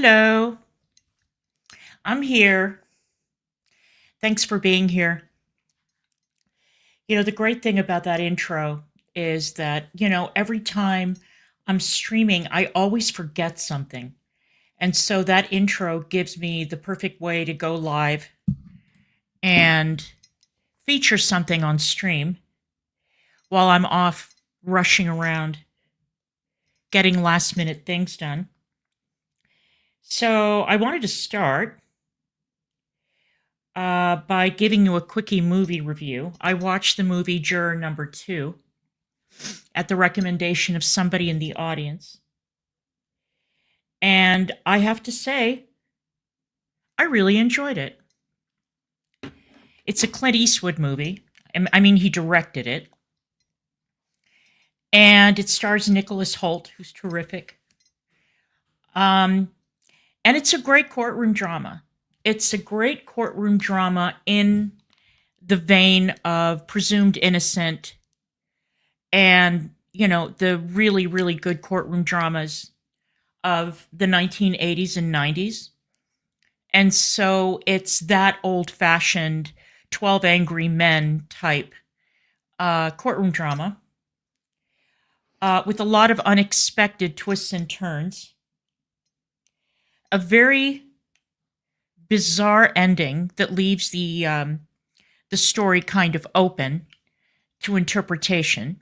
Hello, I'm here. Thanks for being here. The great thing about that intro is that, every time I'm streaming, I always forget something. And so that intro gives me the perfect way to go live and feature something on stream while I'm off rushing around getting last minute things done. So I wanted to start by giving you a quickie movie review. I watched the movie Juror No. at the recommendation of somebody in the audience. And I have to say, I really enjoyed it. It's a Clint Eastwood movie. I mean, he directed it. And it stars Nicholas Hoult, who's terrific. And it's a great courtroom drama. It's a great courtroom drama in the vein of Presumed Innocent and, the really, really good courtroom dramas of the 1980s and 90s. And so it's that old-fashioned 12 Angry Men type courtroom drama with a lot of unexpected twists and turns. A very bizarre ending that leaves the story kind of open to interpretation,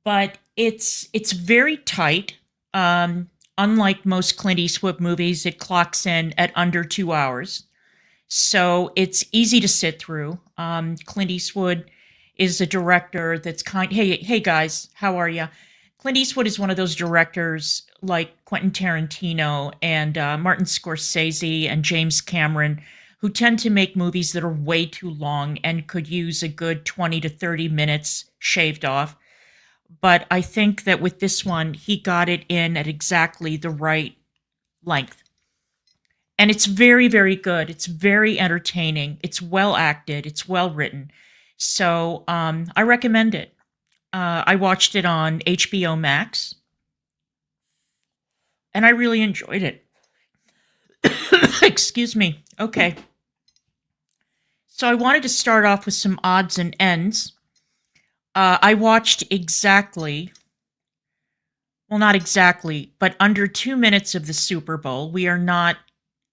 but it's very tight. Unlike most Clint Eastwood movies, it clocks in at under 2 hours, so it's easy to sit through. Clint Eastwood is a director that's hey guys, how are you? Clint Eastwood is one of those directors like Quentin Tarantino and Martin Scorsese and James Cameron, who tend to make movies that are way too long and could use a good 20 to 30 minutes shaved off. But I think that with this one, he got it in at exactly the right length. And it's very, very good. It's very entertaining. It's well acted. It's well written. So I recommend it. I watched it on HBO Max, and I really enjoyed it. Excuse me. Okay. So I wanted to start off with some odds and ends. I watched not exactly, but under 2 minutes of the Super Bowl. We are not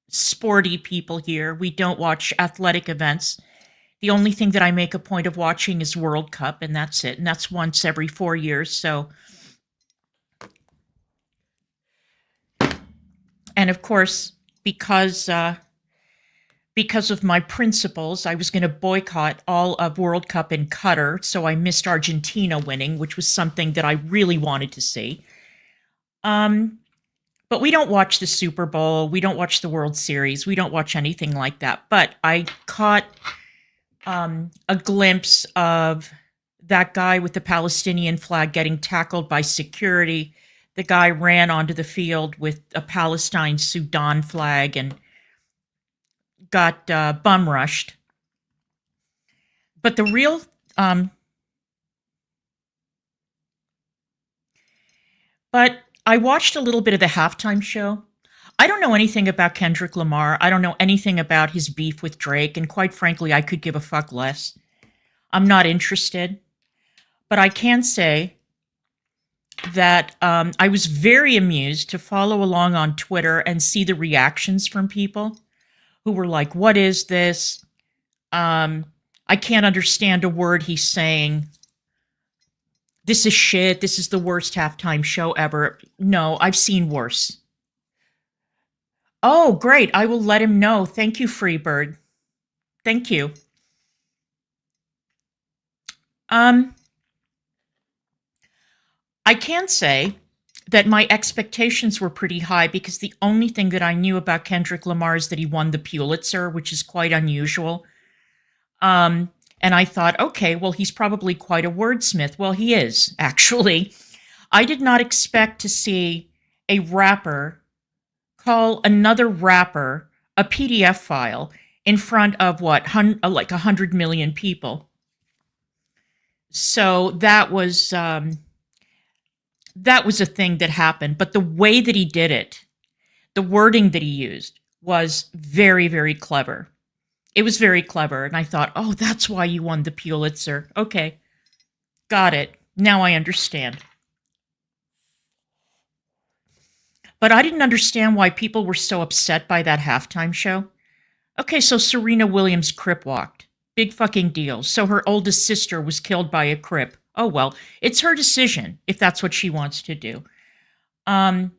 sporty people here. We don't watch athletic events. The only thing that I make a point of watching is World Cup, and that's it. And that's once every 4 years. So, and of course, because of my principles, I was going to boycott all of World Cup in Qatar, so I missed Argentina winning, which was something that I really wanted to see. But we don't watch the Super Bowl. We don't watch the World Series. We don't watch anything like that. But I caught a glimpse of that guy with the Palestinian flag getting tackled by security. The guy ran onto the field with a Palestine-Sudan flag and got bum rushed. But the real but I watched a little bit of the halftime show. I don't know anything about Kendrick Lamar. I don't know anything about his beef with Drake, and quite frankly, I could give a fuck less. I'm not interested. But I can say that I was very amused to follow along on Twitter and see the reactions from people who were like, what is this? I can't understand a word he's saying. This is shit. This is the worst halftime show ever. No, I've seen worse. Oh, great. I will let him know. Thank you, Freebird. Thank you. I can say that my expectations were pretty high because the only thing that I knew about Kendrick Lamar is that he won the Pulitzer, which is quite unusual. And I thought, okay, well, he's probably quite a wordsmith. Well, he is, actually. I did not expect to see a rapper call another rapper a PDF file in front of like 100 million people. So that was a thing that happened. But the way that he did it, The wording that he used was very, very clever. It was very clever. And I thought, oh, that's why you won the Pulitzer. Okay, got it. Now I understand. But I didn't understand why people were so upset by that halftime show. Okay, so Serena Williams crip walked. Big fucking deal. So her oldest sister was killed by a crip. Oh, well, it's her decision if that's what she wants to do. I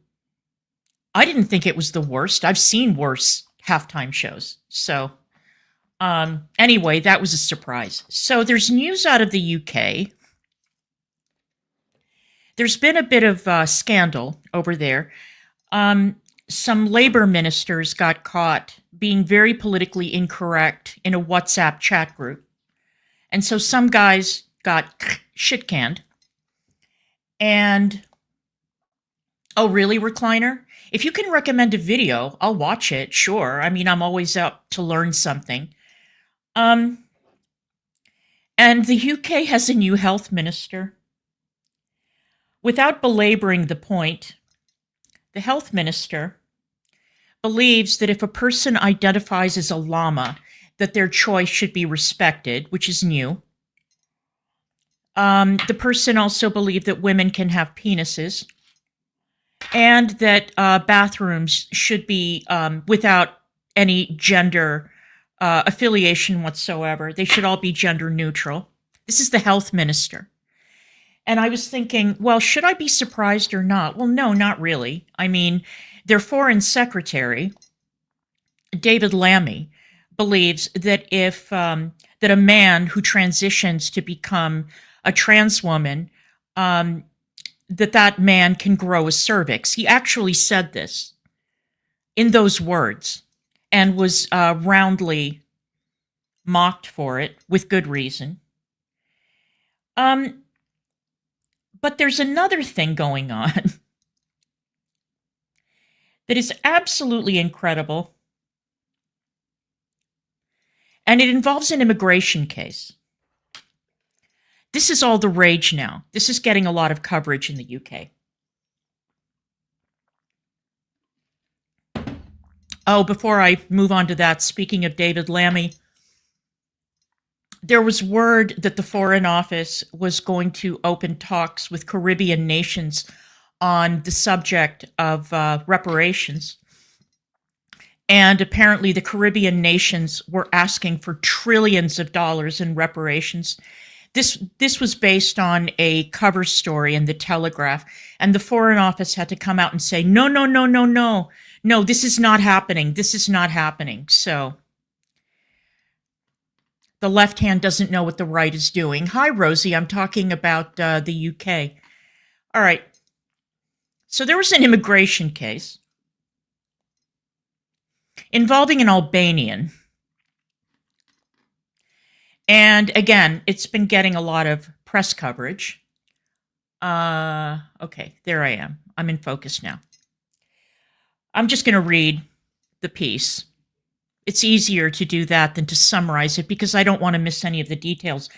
didn't think it was the worst. I've seen worse halftime shows. So, anyway, that was a surprise. So there's news out of the UK. There's been a bit of scandal over there. Some labor ministers got caught being very politically incorrect in a WhatsApp chat group. And so some guys got shit canned. And, oh, really, Recliner? If you can recommend a video, I'll watch it, sure. I mean, I'm always out to learn something. And the UK has a new health minister. Without belaboring the point, the health minister believes that if a person identifies as a llama, that their choice should be respected, which is new. The person also believed that women can have penises, and that bathrooms should be without any gender affiliation whatsoever. They should all be gender neutral. This is the health minister. And I was thinking, well, should I be surprised or not? Well, no, not really. I mean, their foreign secretary, David Lammy, believes that if that a man who transitions to become a trans woman, that man can grow a cervix. He actually said this in those words and was roundly mocked for it with good reason. But there's another thing going on that is absolutely incredible. And it involves an immigration case. This is all the rage now. This is getting a lot of coverage in the UK. Oh, before I move on to that, speaking of David Lammy, there was word that the Foreign Office was going to open talks with Caribbean nations on the subject of reparations. And apparently the Caribbean nations were asking for trillions of dollars in reparations. This was based on a cover story in the Telegraph, and the Foreign Office had to come out and say, no, no, no, no, no. No, this is not happening. This is not happening. So the left hand doesn't know what the right is doing. Hi, Rosie. I'm talking about the UK. All right. So there was an immigration case involving an Albanian. And again, it's been getting a lot of press coverage. Okay, there I am. I'm in focus now. I'm just going to read the piece. It's easier to do that than to summarize it because I don't want to miss any of the details.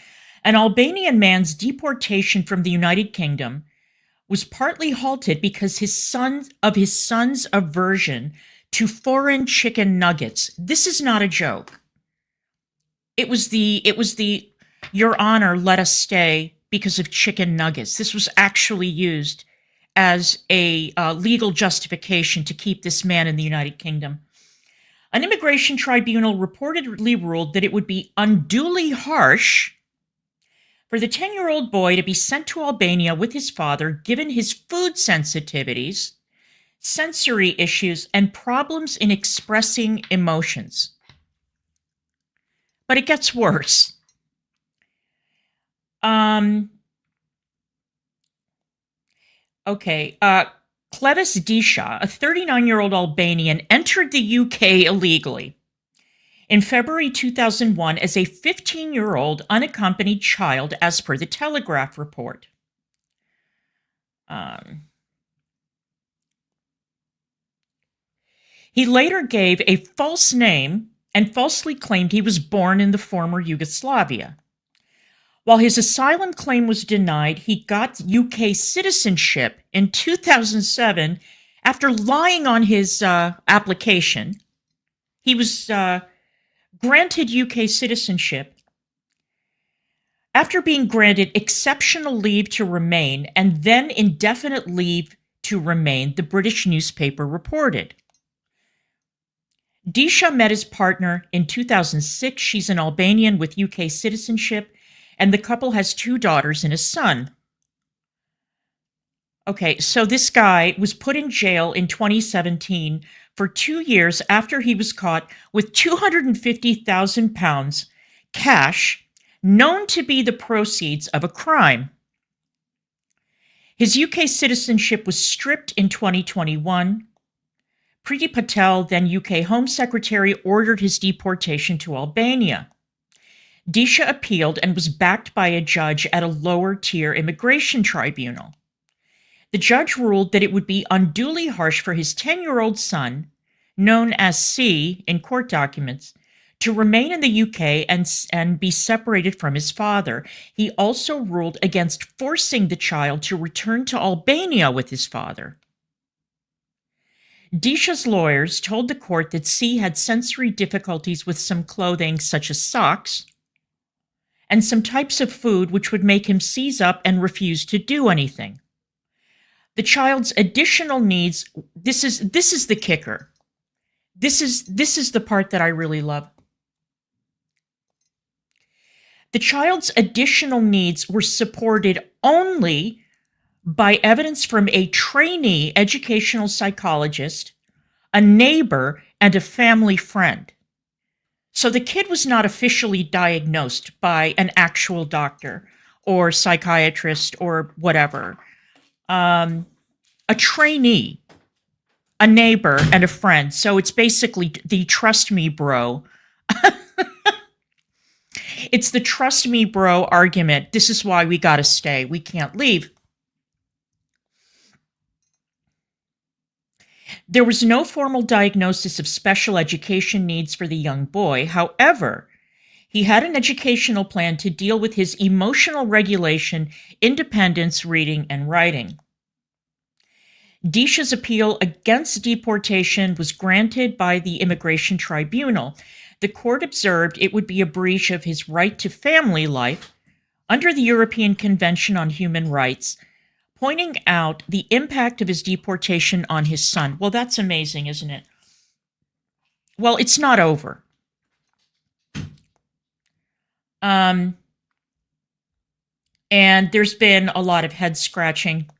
An Albanian man's deportation from the United Kingdom was partly halted because his son's aversion to foreign chicken nuggets. This is not a joke. It was the Your Honor, let us stay because of chicken nuggets. This was actually used as a legal justification to keep this man in the United Kingdom. An immigration tribunal reportedly ruled that it would be unduly harsh for the 10-year-old boy to be sent to Albania with his father, given his food sensitivities, sensory issues, and problems in expressing emotions. But it gets worse. Okay. Clevis Disha, a 39-year-old Albanian, entered the UK illegally in February 2001 as a 15-year-old unaccompanied child, as per the Telegraph report. He later gave a false name and falsely claimed he was born in the former Yugoslavia. While his asylum claim was denied, he got UK citizenship in 2007 After lying on his application, he was granted UK citizenship after being granted exceptional leave to remain and then indefinite leave to remain, the British newspaper reported. Disha met his partner in 2006. She's an Albanian with UK citizenship, and the couple has 2 daughters and a son. Okay, so this guy was put in jail in 2017 for 2 years after he was caught with £250,000 cash, known to be the proceeds of a crime. His UK citizenship was stripped in 2021. Priti Patel, then UK Home Secretary, ordered his deportation to Albania. Disha appealed and was backed by a judge at a lower-tier immigration tribunal. The judge ruled that it would be unduly harsh for his 10-year-old son, known as C in court documents, to remain in the UK and be separated from his father. He also ruled against forcing the child to return to Albania with his father. Disha's lawyers told the court that C had sensory difficulties with some clothing, such as socks, and some types of food which would make him seize up and refuse to do anything. The child's additional needs, this is the kicker. This is the part that I really love. The child's additional needs were supported only by evidence from a trainee educational psychologist, a neighbor, and a family friend. So the kid was not officially diagnosed by an actual doctor or psychiatrist or whatever. A trainee, a neighbor, and a friend. So it's basically the trust me bro. It's the trust me bro argument. This is why we got to stay. We can't leave. There was no formal diagnosis of special education needs for the young boy. However, he had an educational plan to deal with his emotional regulation, independence, reading, and writing. Disha's appeal against deportation was granted by the Immigration Tribunal. The court observed it would be a breach of his right to family life under the European Convention on Human Rights, pointing out the impact of his deportation on his son. Well, that's amazing, isn't it? Well, it's not over. And there's been a lot of head scratching.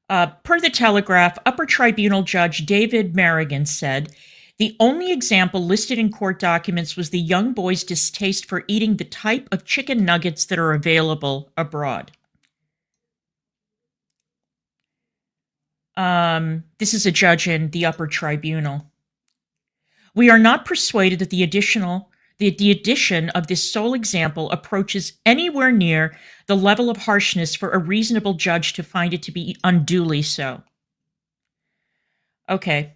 Per the Telegraph, Upper Tribunal Judge David Merrigan said, the only example listed in court documents was the young boy's distaste for eating the type of chicken nuggets that are available abroad. This is a judge in the Upper Tribunal. We are not persuaded that the addition of this sole example approaches anywhere near the level of harshness for a reasonable judge to find it to be unduly so. Okay.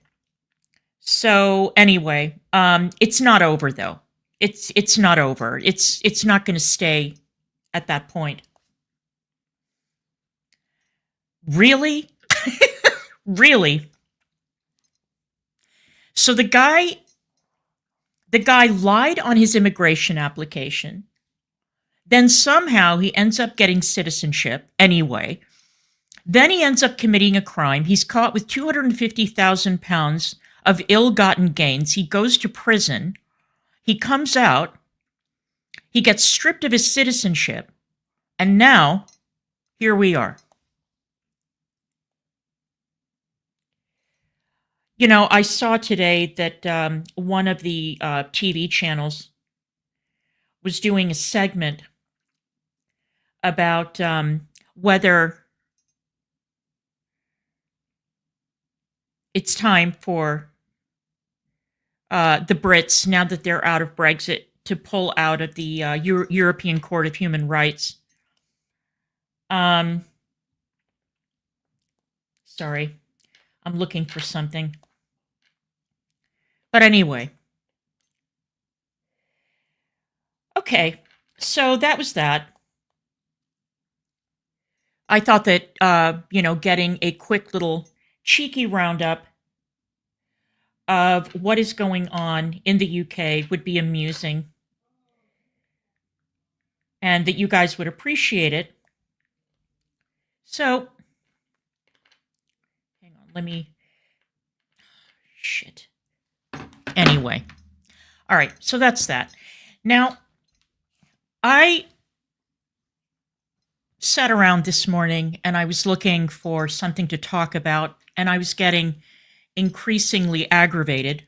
So anyway, it's not over though. It's not over. It's not going to stay at that point. Really? Really? So the guy lied on his immigration application. Then somehow he ends up getting citizenship anyway. Then he ends up committing a crime. He's caught with £250,000 of ill-gotten gains. He goes to prison. He comes out. He gets stripped of his citizenship. And now, here we are. You know, I saw today that one of the TV channels was doing a segment about whether it's time for the Brits, now that they're out of Brexit, to pull out of the European Court of Human Rights. Sorry, I'm looking for something. But anyway. Okay, so that was that. I thought that, getting a quick little cheeky roundup of what is going on in the UK would be amusing and that you guys would appreciate it. So, hang on, let me, shit. Anyway, all right, so that's that. Now, I sat around this morning and I was looking for something to talk about, and I was getting increasingly aggravated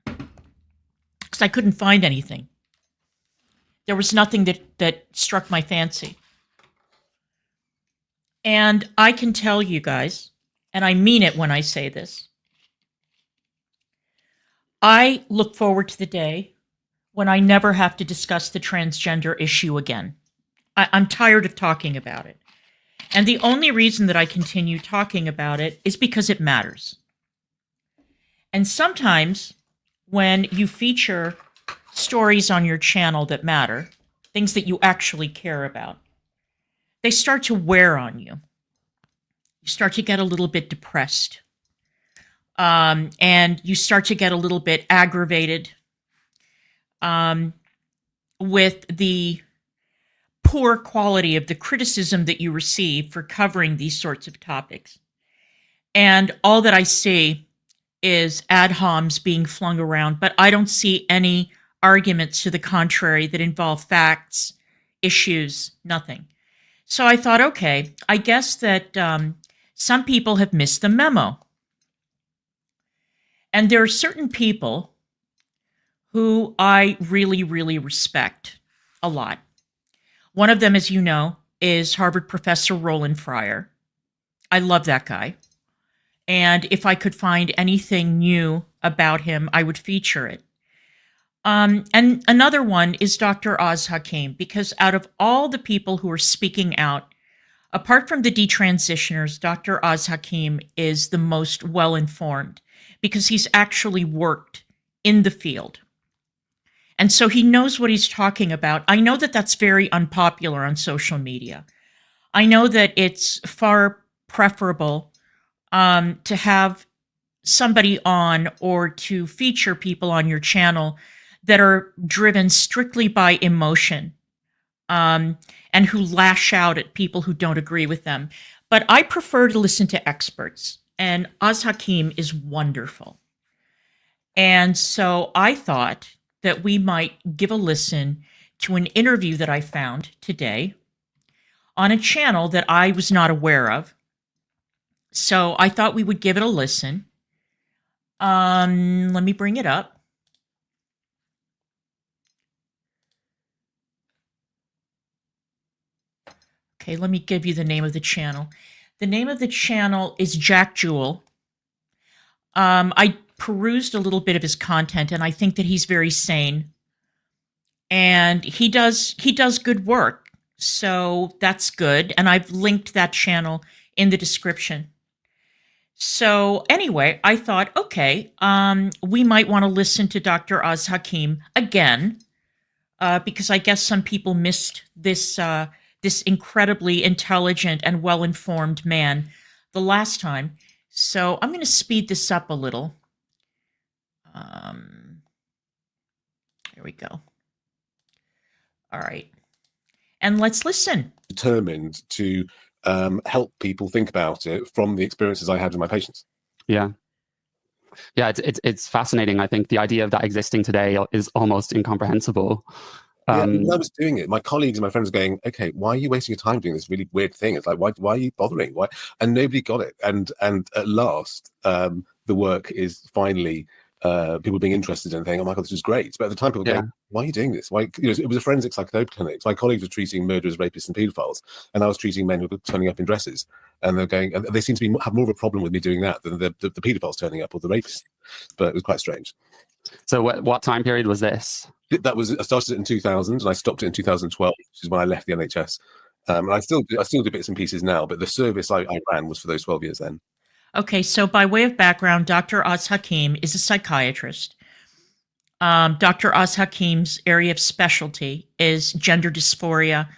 because I couldn't find anything. There was nothing that struck my fancy. And I can tell you guys, and I mean it when I say this, I look forward to the day when I never have to discuss the transgender issue again. I'm tired of talking about it. And the only reason that I continue talking about it is because it matters. And sometimes when you feature stories on your channel that matter, things that you actually care about, they start to wear on you. You start to get a little bit depressed. And you start to get a little bit aggravated with the poor quality of the criticism that you receive for covering these sorts of topics. And all that I see is ad homs being flung around, but I don't see any arguments to the contrary that involve facts, issues, nothing. So I thought, okay, I guess that some people have missed the memo. And there are certain people who I really, really respect a lot. One of them, as you know, is Harvard professor Roland Fryer. I love that guy. And if I could find anything new about him, I would feature it. And another one is Dr. Oz Hakeem, because out of all the people who are speaking out, apart from the detransitioners, Dr. Oz Hakeem is the most well-informed because he's actually worked in the field. And so he knows what he's talking about. I know that that's very unpopular on social media. I know that it's far preferable to have somebody on or to feature people on your channel that are driven strictly by emotion and who lash out at people who don't agree with them. But I prefer to listen to experts, and Oz Hakeem is wonderful. And so I thought that we might give a listen to an interview that I found today on a channel that I was not aware of. So I thought we would give it a listen. Let me bring it up. Okay, let me give you the name of the channel. The name of the channel is Jewell. I perused a little bit of his content, and I think that he's very sane. And he does good work. So that's good. And I've linked that channel in the description. So anyway, I thought, okay, we might want to listen to Dr. Oz Hakeem again, because I guess some people missed this this incredibly intelligent and well-informed man the last time. So I'm going to speed this up a little. Here we go. All right. And let's listen. Determined to help people think about it from the experiences I had with my patients. Yeah. Yeah, it's fascinating. I think the idea of that existing today is almost incomprehensible. Yeah, when I was doing it, my colleagues and my friends were going, okay, why are you wasting your time doing this really weird thing? It's like, why are you bothering? Why? And nobody got it. And at last, the work is finally people being interested in thinking, oh my God, this is great. But at the time, people were going, why are you doing this? Why? You know, it was a forensic psychotherapy clinic. My colleagues were treating murderers, rapists, and paedophiles, and I was treating men who were turning up in dresses. And they're going, and they seem to have more of a problem with me doing that than the paedophiles turning up or the rapists. But it was quite strange. So what time period was this? That was, I started it in 2000 and I stopped it in 2012, which is when I left the NHS. And I still do bits and pieces now, but the service I ran was for those 12 years then. Okay, so by way of background, Dr. Oz Hakeem is a psychiatrist. Dr. Oz Hakeem's area of specialty is gender dysphoria,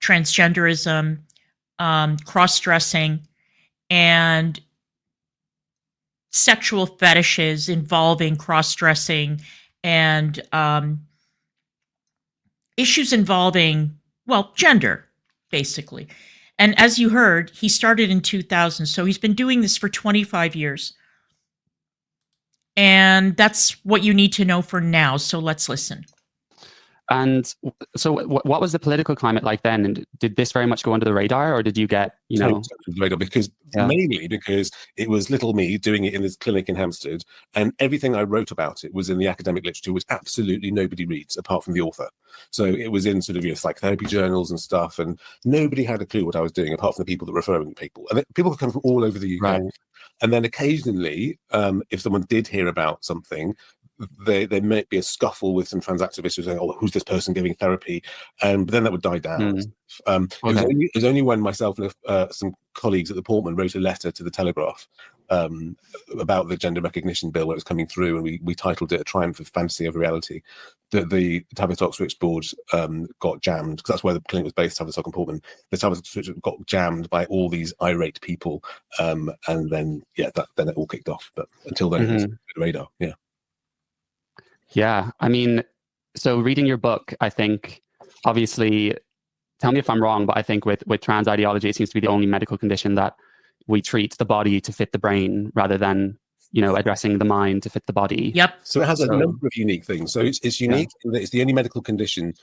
transgenderism, cross-dressing, and sexual fetishes involving cross-dressing and issues involving, well, gender, basically. And as you heard, he started in 2000, so he's been doing this for 25 years. And that's what you need to know for now, so let's listen. And so what was the political climate like then? And did this very much go under the radar, or did you get, you know? The radar because mainly because it was little me doing it in this clinic in Hampstead, and everything I wrote about it was in the academic literature, which absolutely nobody reads apart from the author. So it was in sort of, you know, psychotherapy journals and stuff, and nobody had a clue what I was doing apart from the people that were referring people. And people could come from all over the UK. Right. And then occasionally, if someone did hear about something, there might be a scuffle with some trans activists who saying, "Oh, who's this person giving therapy?" But then that would die down. It was only when myself and some colleagues at the Portman wrote a letter to the Telegraph about the gender recognition bill when it was coming through, and we titled it "A Triumph of Fantasy over Reality," that the Tavistock switchboard got jammed, because that's where the clinic was based, Tavistock and Portman. The Tavistock switchboard got jammed by all these irate people, and then then it all kicked off. But until then, it was on the radar. Yeah, I mean, so reading your book, I think, obviously, tell me if I'm wrong, but I think with trans ideology, it seems to be the only medical condition that we treat the body to fit the brain rather than, you know, addressing the mind to fit the body. Yep. So it has a number of unique things. So it's unique in that it's the only medical condition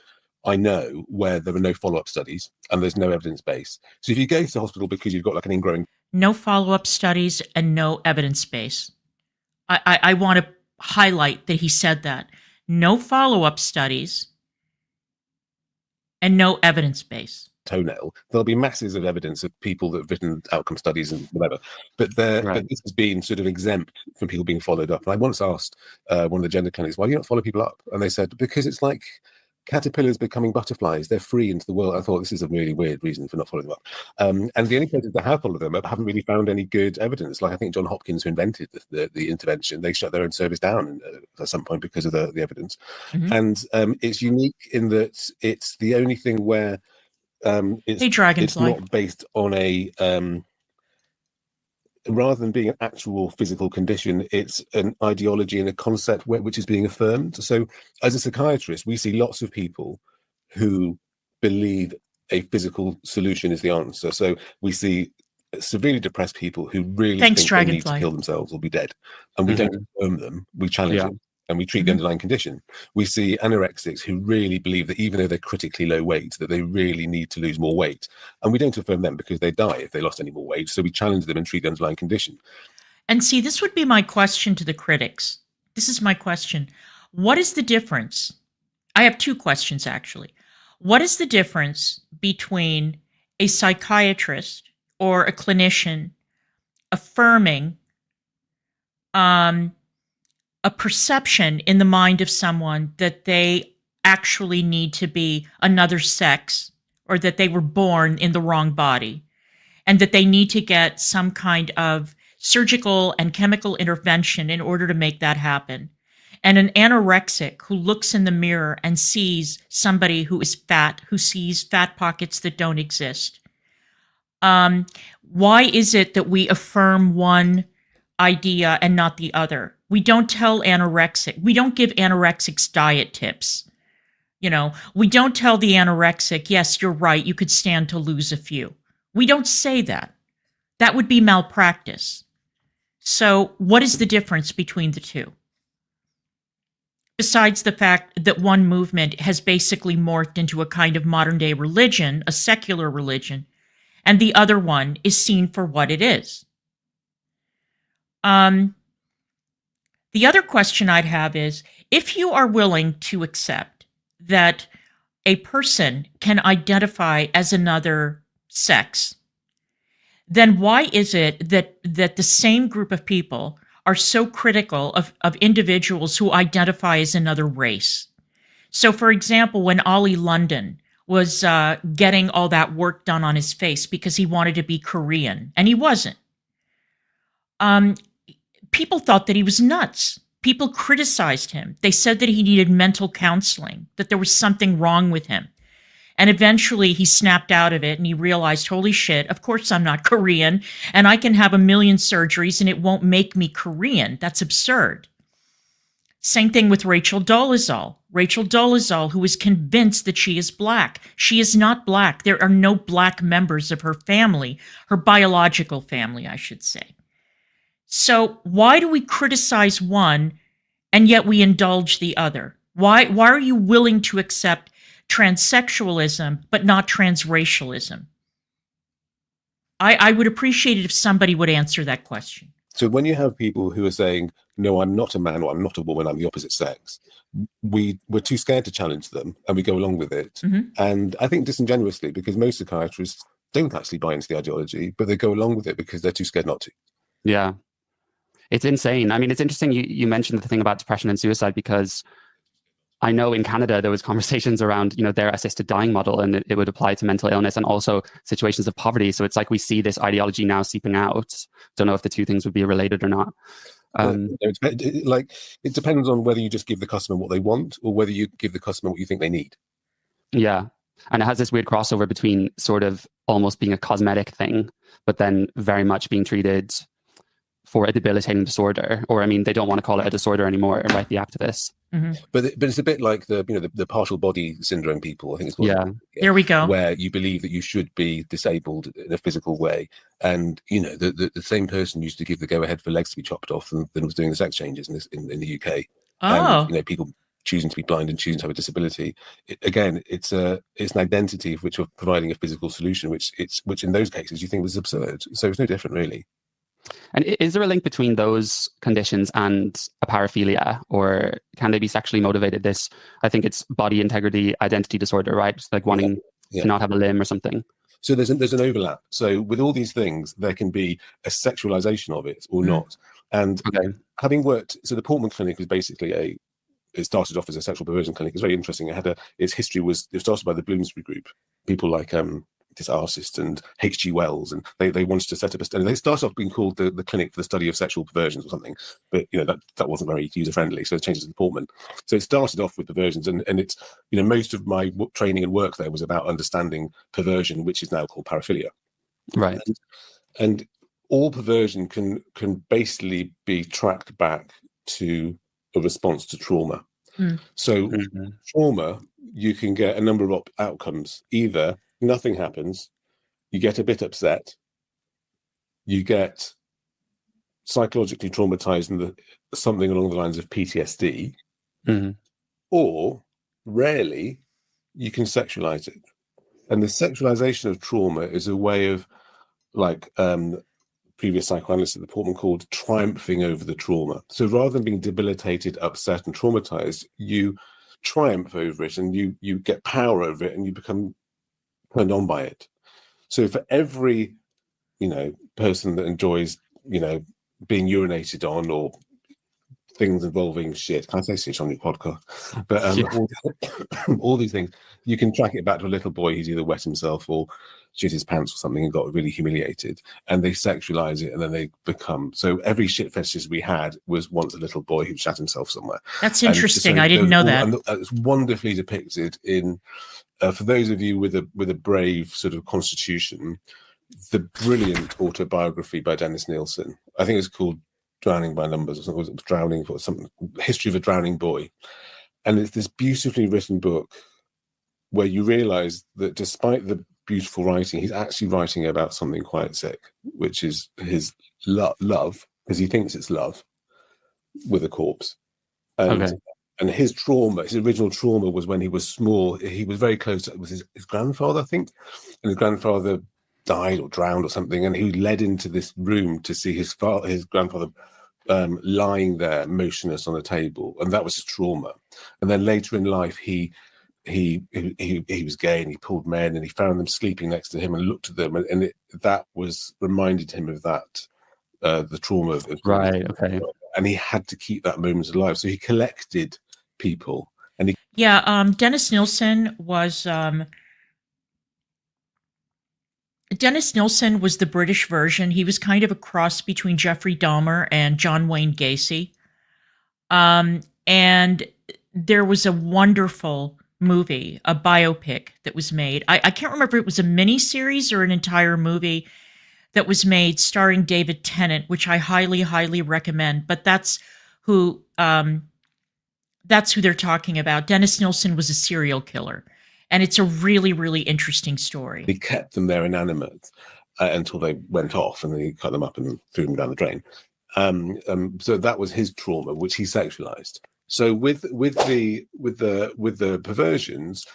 I know where there are no follow-up studies and there's no evidence base. So if you go to the hospital because you've got like an ingrowing... No follow-up studies and no evidence base. I want to highlight that he said that. No follow-up studies and no evidence base. Toenail, there'll be masses of evidence of people that have written outcome studies and whatever, but this has been sort of exempt from people being followed up. And I once asked one of the gender clinics, why do you not follow people up? And they said, because it's like caterpillars becoming butterflies. They're free into the world. I thought this is a really weird reason for not following them up. And the only places that have followed them up haven't really found any good evidence. Like I think John Hopkins, who invented the intervention, they shut their own service down at some point because of the evidence. And it's unique in that it's the only thing where it's not based on a rather than being an actual physical condition, it's an ideology and a concept which is being affirmed. So as a psychiatrist, we see lots of people who believe a physical solution is the answer. So we see severely depressed people who really think they need to kill themselves or be dead. And we don't affirm them, we challenge them. And we treat the underlying condition. We see anorexics who really believe that even though they're critically low weight, that they really need to lose more weight. And we don't affirm them because they die if they lost any more weight. So we challenge them and treat the underlying condition. And see, this would be my question to the critics. This is my question. What is the difference? I have two questions, actually. What is the difference between a psychiatrist or a clinician affirming a perception in the mind of someone that they actually need to be another sex, or that they were born in the wrong body, and that they need to get some kind of surgical and chemical intervention in order to make that happen? And an anorexic who looks in the mirror and sees somebody who is fat, who sees fat pockets that don't exist. Why is it that we affirm one idea and not the other? We don't tell anorexic. We don't give anorexics diet tips. You know, we don't tell the anorexic, yes, you're right, you could stand to lose a few. We don't say that. That would be malpractice. So what is the difference between the two? Besides the fact that one movement has basically morphed into a kind of modern day religion, a secular religion, and the other one is seen for what it is. The other question I'd have is, if you are willing to accept that a person can identify as another sex, then why is it that the same group of people are so critical of individuals who identify as another race? So, for example, when Ollie London was getting all that work done on his face because he wanted to be Korean, and he wasn't, people thought that he was nuts. People criticized him. They said that he needed mental counseling, that there was something wrong with him. And eventually he snapped out of it and he realized, holy shit, of course I'm not Korean, and I can have a million surgeries and it won't make me Korean. That's absurd. Same thing with Rachel Dolezal. Rachel Dolezal, who is convinced that she is black. She is not black. There are no black members of her family, her biological family, I should say. So why do we criticize one and yet we indulge the other? Why are you willing to accept transsexualism but not transracialism? I would appreciate it if somebody would answer that question. So when you have people who are saying, no, I'm not a man or I'm not a woman, I'm the opposite sex, we're too scared to challenge them and we go along with it. Mm-hmm. And I think disingenuously, because most psychiatrists don't actually buy into the ideology, but they go along with it because they're too scared not to. Yeah. It's insane. I mean, it's interesting you mentioned the thing about depression and suicide, because I know in Canada there was conversations around, their assisted dying model, and it would apply to mental illness and also situations of poverty. So it's like we see this ideology now seeping out. Don't know if the two things would be related or not. It depends on whether you just give the customer what they want or whether you give the customer what you think they need. Yeah. And it has this weird crossover between sort of almost being a cosmetic thing, but then very much being treated for a debilitating disorder. Or, I mean, they don't want to call it a disorder anymore, right? The activists. Mm-hmm. But it's a bit like the partial body syndrome people, I think it's called. Yeah. There we go. Where you believe that you should be disabled in a physical way. And, the same person used to give the go-ahead for legs to be chopped off and was doing the sex changes in the UK. Oh. And, people choosing to be blind and choosing to have a disability. It's an identity of which we're providing a physical solution, which in those cases you think was absurd. So it's no different, really. And is there a link between those conditions and a paraphilia, or can they be sexually motivated? I think it's body integrity identity disorder, right? It's like wanting to not have a limb or something. So there's an overlap. So with all these things, there can be a sexualization of it or not. And having worked, so the Portman Clinic is basically it started off as a sexual perversion clinic. It's very interesting. Its history was started by the Bloomsbury Group, people like this artist and H.G. Wells, and they wanted to set up they started off being called the Clinic for the Study of Sexual Perversions or something, but that wasn't very user friendly, so it changed to the Portman. So it started off with perversions, and it's most of my training and work there was about understanding perversion, which is now called paraphilia. Right. And all perversion can basically be tracked back to a response to trauma. So trauma, you can get a number of outcomes. Either nothing happens, you get a bit upset, you get psychologically traumatized and something along the lines of PTSD, or rarely you can sexualize it. And the sexualization of trauma is a way of, like previous psychoanalysts at the Portman called, triumphing over the trauma. So rather than being debilitated, upset and traumatized, you triumph over it and you get power over it and you become turned on by it. So for every person that enjoys being urinated on or things involving shit, can I say shit on your podcast? But all these things, you can track it back to a little boy who's either wet himself or shit his pants or something and got really humiliated, and they sexualize it and then they become. So every shit fetish we had was once a little boy who shat himself somewhere. That's interesting. I didn't know that. And it's wonderfully depicted in for those of you with a brave sort of constitution, the brilliant autobiography by Dennis Nielsen. I think it's called Drowning by Numbers or something. Was it Drowning or something? History of a Drowning Boy. And it's this beautifully written book where you realize that despite the beautiful writing, he's actually writing about something quite sick, which is his love, because he thinks it's love with a corpse. And his trauma, his original trauma, was when he was small. He was very close with his grandfather, I think, and his grandfather died or drowned or something, and he led into this room to see his grandfather lying there motionless on a table, and that was his trauma. And then later in life, he was gay and he pulled men and he found them sleeping next to him and looked at them, and that was reminded him of that the trauma of right. Okay. And he had to keep that moment alive, so he collected people. And Dennis Nielsen was the British version. He was kind of a cross between Jeffrey Dahmer and John Wayne Gacy. And there was a wonderful movie, a biopic that was made. I can't remember if it was a mini series or an entire movie that was made starring David Tennant, which I highly, highly recommend. But that's who they're talking about. Dennis Nilsen was a serial killer, and it's a really, really interesting story. He kept them there inanimate until they went off, and then he cut them up and threw them down the drain. So that was his trauma, which he sexualized. So with the perversions,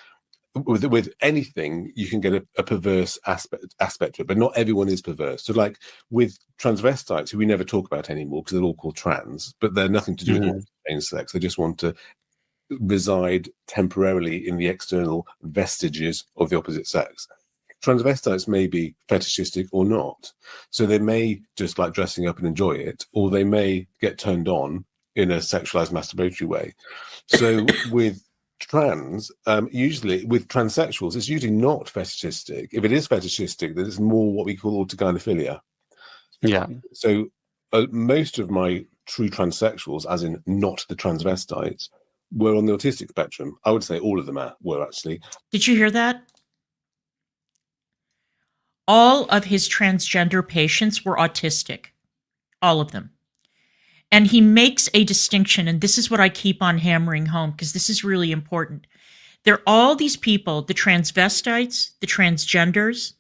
with anything, you can get a perverse aspect to it, but not everyone is perverse. So like with transvestites, who we never talk about anymore because they're all called trans, but they're nothing to do with same sex. They just want to reside temporarily in the external vestiges of the opposite sex. Transvestites may be fetishistic or not. So they may just like dressing up and enjoy it, or they may get turned on in a sexualized masturbatory way. So with trans, usually with transsexuals, it's usually not fetishistic. If it is fetishistic, then it's more what we call autogynephilia. Yeah. So most of my true transsexuals, as in not the transvestites, were on the autistic spectrum. I would say all of them were actually. Did you hear that? All of his transgender patients were autistic. All of them. And he makes a distinction, and this is what I keep on hammering home, because this is really important. There are all these people, the transvestites, the transgenders,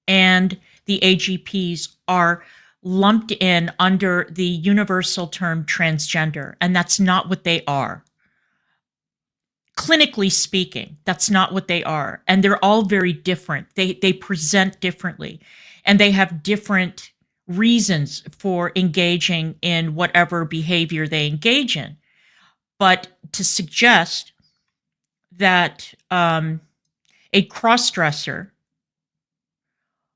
and the AGPs are lumped in under the universal term transgender, and that's not what they are. Clinically speaking, that's not what they are. And they're all very different. They present differently, and they have different reasons for engaging in whatever behavior they engage in. But to suggest that a cross-dresser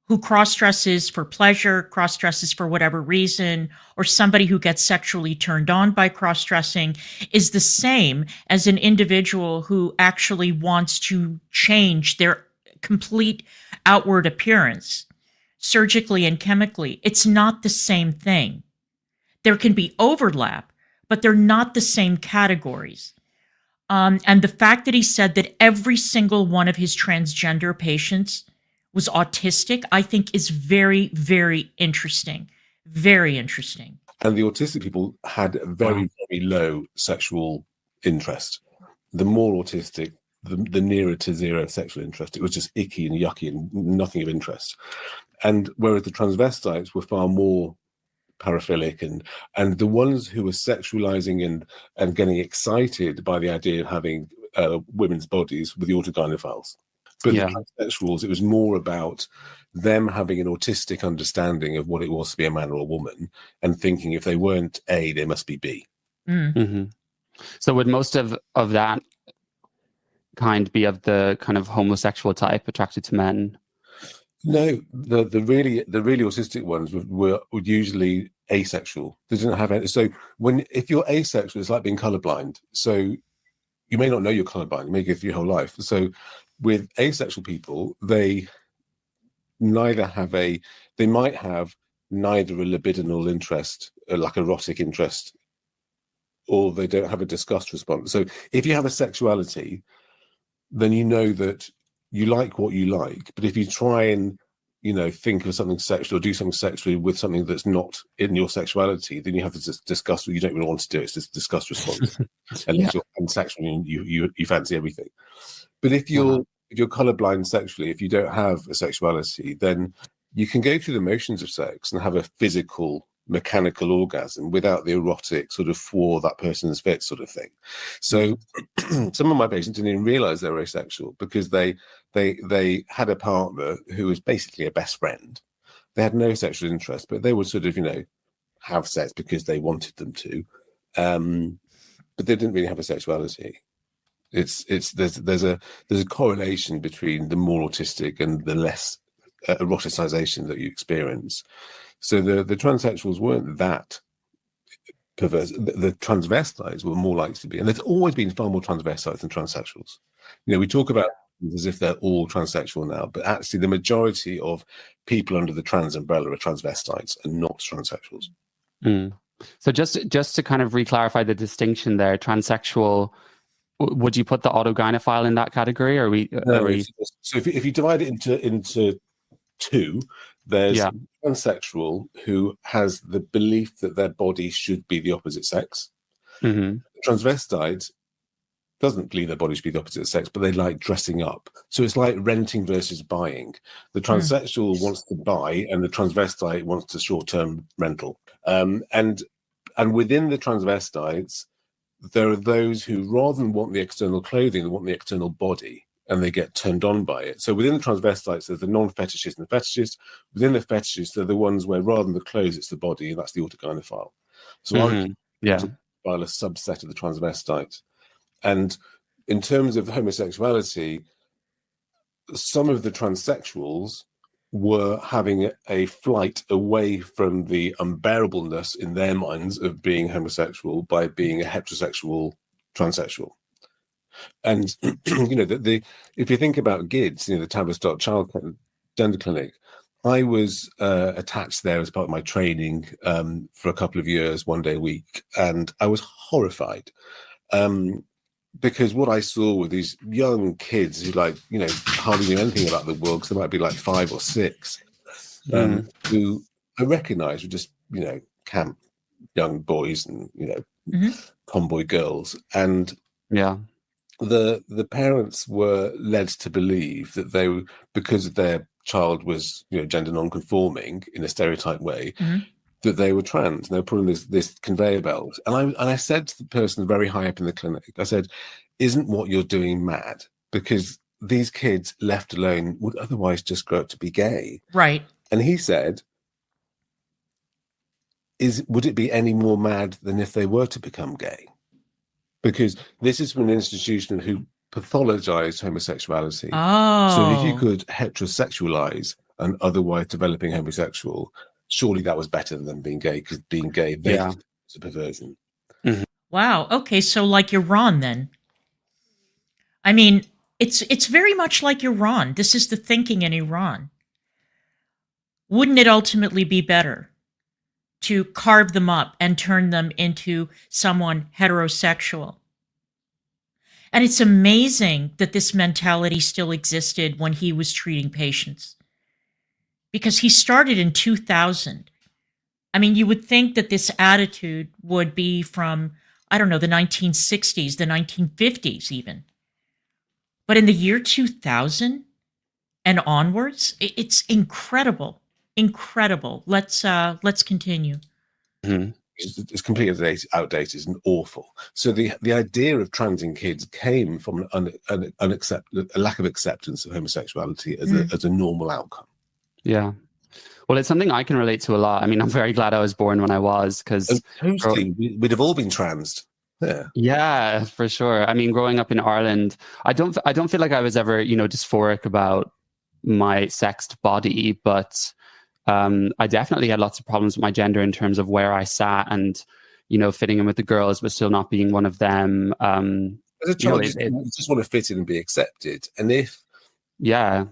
who cross-dresses for pleasure, cross-dresses for whatever reason, or somebody who gets sexually turned on by cross-dressing is the same as an individual who actually wants to change their complete outward appearance surgically and chemically. It's not the same thing. There can be overlap, but they're not the same categories. And the fact that he said that every single one of his transgender patients was autistic, I think is very, very interesting. Very interesting. And the autistic people had very, very low sexual interest. The more autistic, the nearer to zero sexual interest. It was just icky and yucky and nothing of interest. And whereas the transvestites were far more paraphilic, and the ones who were sexualizing and getting excited by the idea of having women's bodies were the autogynephiles. But the transsexuals, it was more about them having an autistic understanding of what it was to be a man or a woman, and thinking if they weren't A, they must be B. Mm-hmm. So would most of that kind be of the kind of homosexual type, attracted to men? No, the really autistic ones were usually asexual. They didn't have any. So if you're asexual, it's like being colorblind. So you may not know you're colorblind. You may go through your whole life. So with asexual people, they might have neither a libidinal interest, like erotic interest, or they don't have a disgust response. So if you have a sexuality, then you know that you like what you like. But if you try and, think of something sexual or do something sexually with something that's not in your sexuality, then you have this disgust. You don't really want to do it. It's this disgust response. Unless you're pansexual and you fancy everything. But if you're colorblind sexually, if you don't have a sexuality, then you can go through the motions of sex and have a physical, mechanical orgasm without the erotic sort of for that person's fit sort of thing. So some of my patients didn't even realize they were asexual because they had a partner who was basically a best friend. They had no sexual interest, but they would sort of, have sex because they wanted them to. But they didn't really have a sexuality. There's a correlation between the more autistic and the less eroticization that you experience. So the transsexuals weren't that perverse. The transvestites were more likely to be, and there's always been far more transvestites than transsexuals. We talk about as if they're all transsexual now, but actually the majority of people under the trans umbrella are transvestites and not transsexuals. So just to kind of re-clarify the distinction there, transsexual would you put the autogynephile in that category? Or so if you divide it into two, there's transsexual who has the belief that their body should be the opposite sex. Transvestite doesn't believe their body should be the opposite sex, but they like dressing up. So it's like renting versus buying. The transsexual wants to buy, and the transvestite wants a short-term rental. And within the transvestites, there are those who, rather than want the external clothing, they want the external body, and they get turned on by it. So within the transvestites, there's the non-fetishists and the fetishists. Within the fetishists, they're the ones where rather than the clothes, it's the body, and that's the autogynephile. So I would a subset of the transvestite. And in terms of homosexuality, some of the transsexuals were having a flight away from the unbearableness in their minds of being homosexual by being a heterosexual transsexual. And if you think about GIDS, the Tavistock Child Gender Clinic, I was attached there as part of my training for a couple of years, 1 day a week, and I was horrified because what I saw were these young kids who hardly knew anything about the world, because they might be like 5 or 6, who I recognised were just camp young boys and tomboy girls, and the parents were led to believe that they were, because their child was gender non-conforming in a stereotype way, that they were trans, and they were putting this conveyor belt. And I said to the person very high up in the clinic, I said, isn't what you're doing mad? Because these kids left alone would otherwise just grow up to be gay. Right. And he said, would it be any more mad than if they were to become gay? Because this is from an institution who pathologized homosexuality. So if you could heterosexualize an otherwise developing homosexual, surely that was better than being gay, because being gay is a perversion. Wow. Okay, so like Iran then. I mean, it's very much like Iran. This is the thinking in Iran. Wouldn't it ultimately be better to carve them up and turn them into someone heterosexual? And it's amazing that this mentality still existed when he was treating patients, because he started in 2000. I mean, you would think that this attitude would be from, I don't know, the 1960s, the 1950s even. But in the year 2000 and onwards, it's incredible. Incredible. Let's continue. It's completely outdated and awful. So the idea of transing kids came from a lack of acceptance of homosexuality as a normal outcome. Yeah. Well, it's something I can relate to a lot. I mean, I'm very glad I was born when I was, because we'd have all been transed. Yeah, for sure. I mean, growing up in Ireland, I don't feel like I was ever, dysphoric about my sexed body, but I definitely had lots of problems with my gender in terms of where I sat and, fitting in with the girls, but still not being one of them. As a child, you just want to fit in and be accepted. And if you're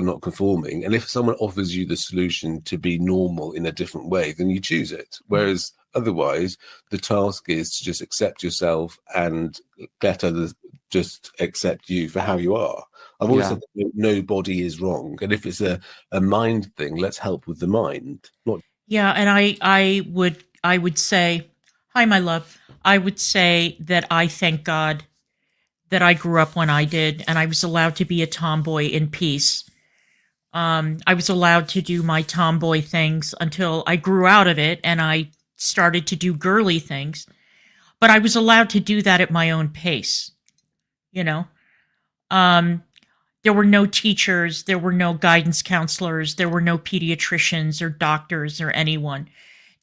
not conforming, and if someone offers you the solution to be normal in a different way, then you choose it. Whereas otherwise, the task is to just accept yourself and let others just accept you for how you are. I've always said that no body is wrong, and if it's a mind thing, let's help with the mind. And I would say, hi, my love. I would say that I thank God that I grew up when I did, and I was allowed to be a tomboy in peace. I was allowed to do my tomboy things until I grew out of it, and I started to do girly things. But I was allowed to do that at my own pace. There were no teachers, there were no guidance counselors, there were no pediatricians or doctors or anyone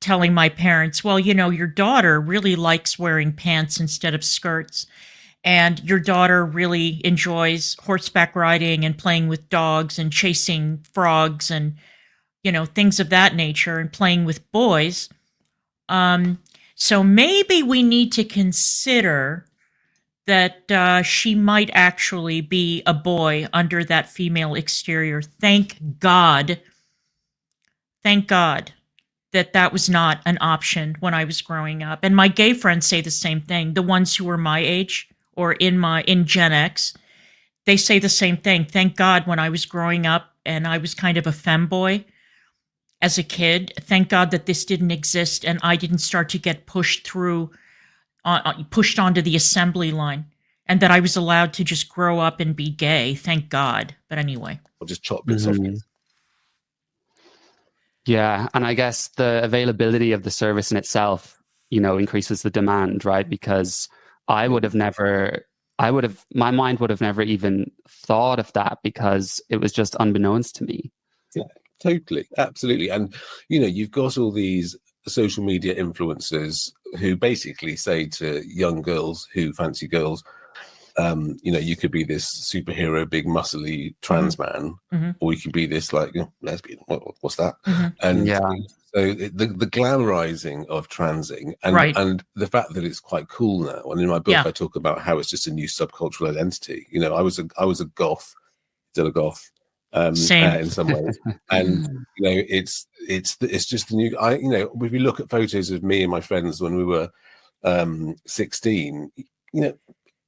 telling my parents, well, your daughter really likes wearing pants instead of skirts, and your daughter really enjoys horseback riding and playing with dogs and chasing frogs and, things of that nature, and playing with boys. So maybe we need to consider that she might actually be a boy under that female exterior. Thank God. Thank God that was not an option when I was growing up. And my gay friends say the same thing. The ones who are my age or in Gen X, they say the same thing. Thank God when I was growing up and I was kind of a femboy as a kid, thank God that this didn't exist and I didn't start to get pushed onto the assembly line, and that I was allowed to just grow up and be gay. Thank God. But anyway. Or just chop bits off it. Yeah, and I guess the availability of the service in itself, increases the demand, right? Because my mind would have never even thought of that because it was just unbeknownst to me. Yeah, totally, absolutely. And you've got all these social media influencers who basically say to young girls who fancy girls, you could be this superhero, big muscly trans man, or you could be this like lesbian. What's that? And so the glamorizing of transing and the fact that it's quite cool now. And in my book, I talk about how it's just a new subcultural identity. I was a goth, still a goth, in some ways, and it's just the new. If you look at photos of me and my friends when we were 16,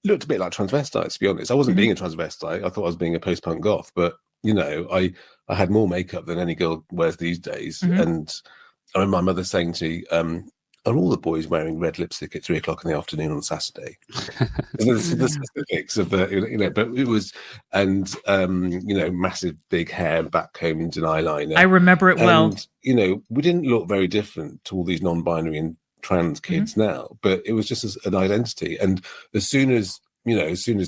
looked a bit like transvestites, to be honest. I wasn't being a transvestite. I thought I was being a post-punk goth, but I had more makeup than any girl wears these days. And I remember my mother saying to me, are all the boys wearing red lipstick at 3:00 in the afternoon on Saturday? the specifics of the, but it was, and massive big hair, backcombed and eyeliner. I remember it well. We didn't look very different to all these non-binary and trans kids now, but it was just an identity. And as soon as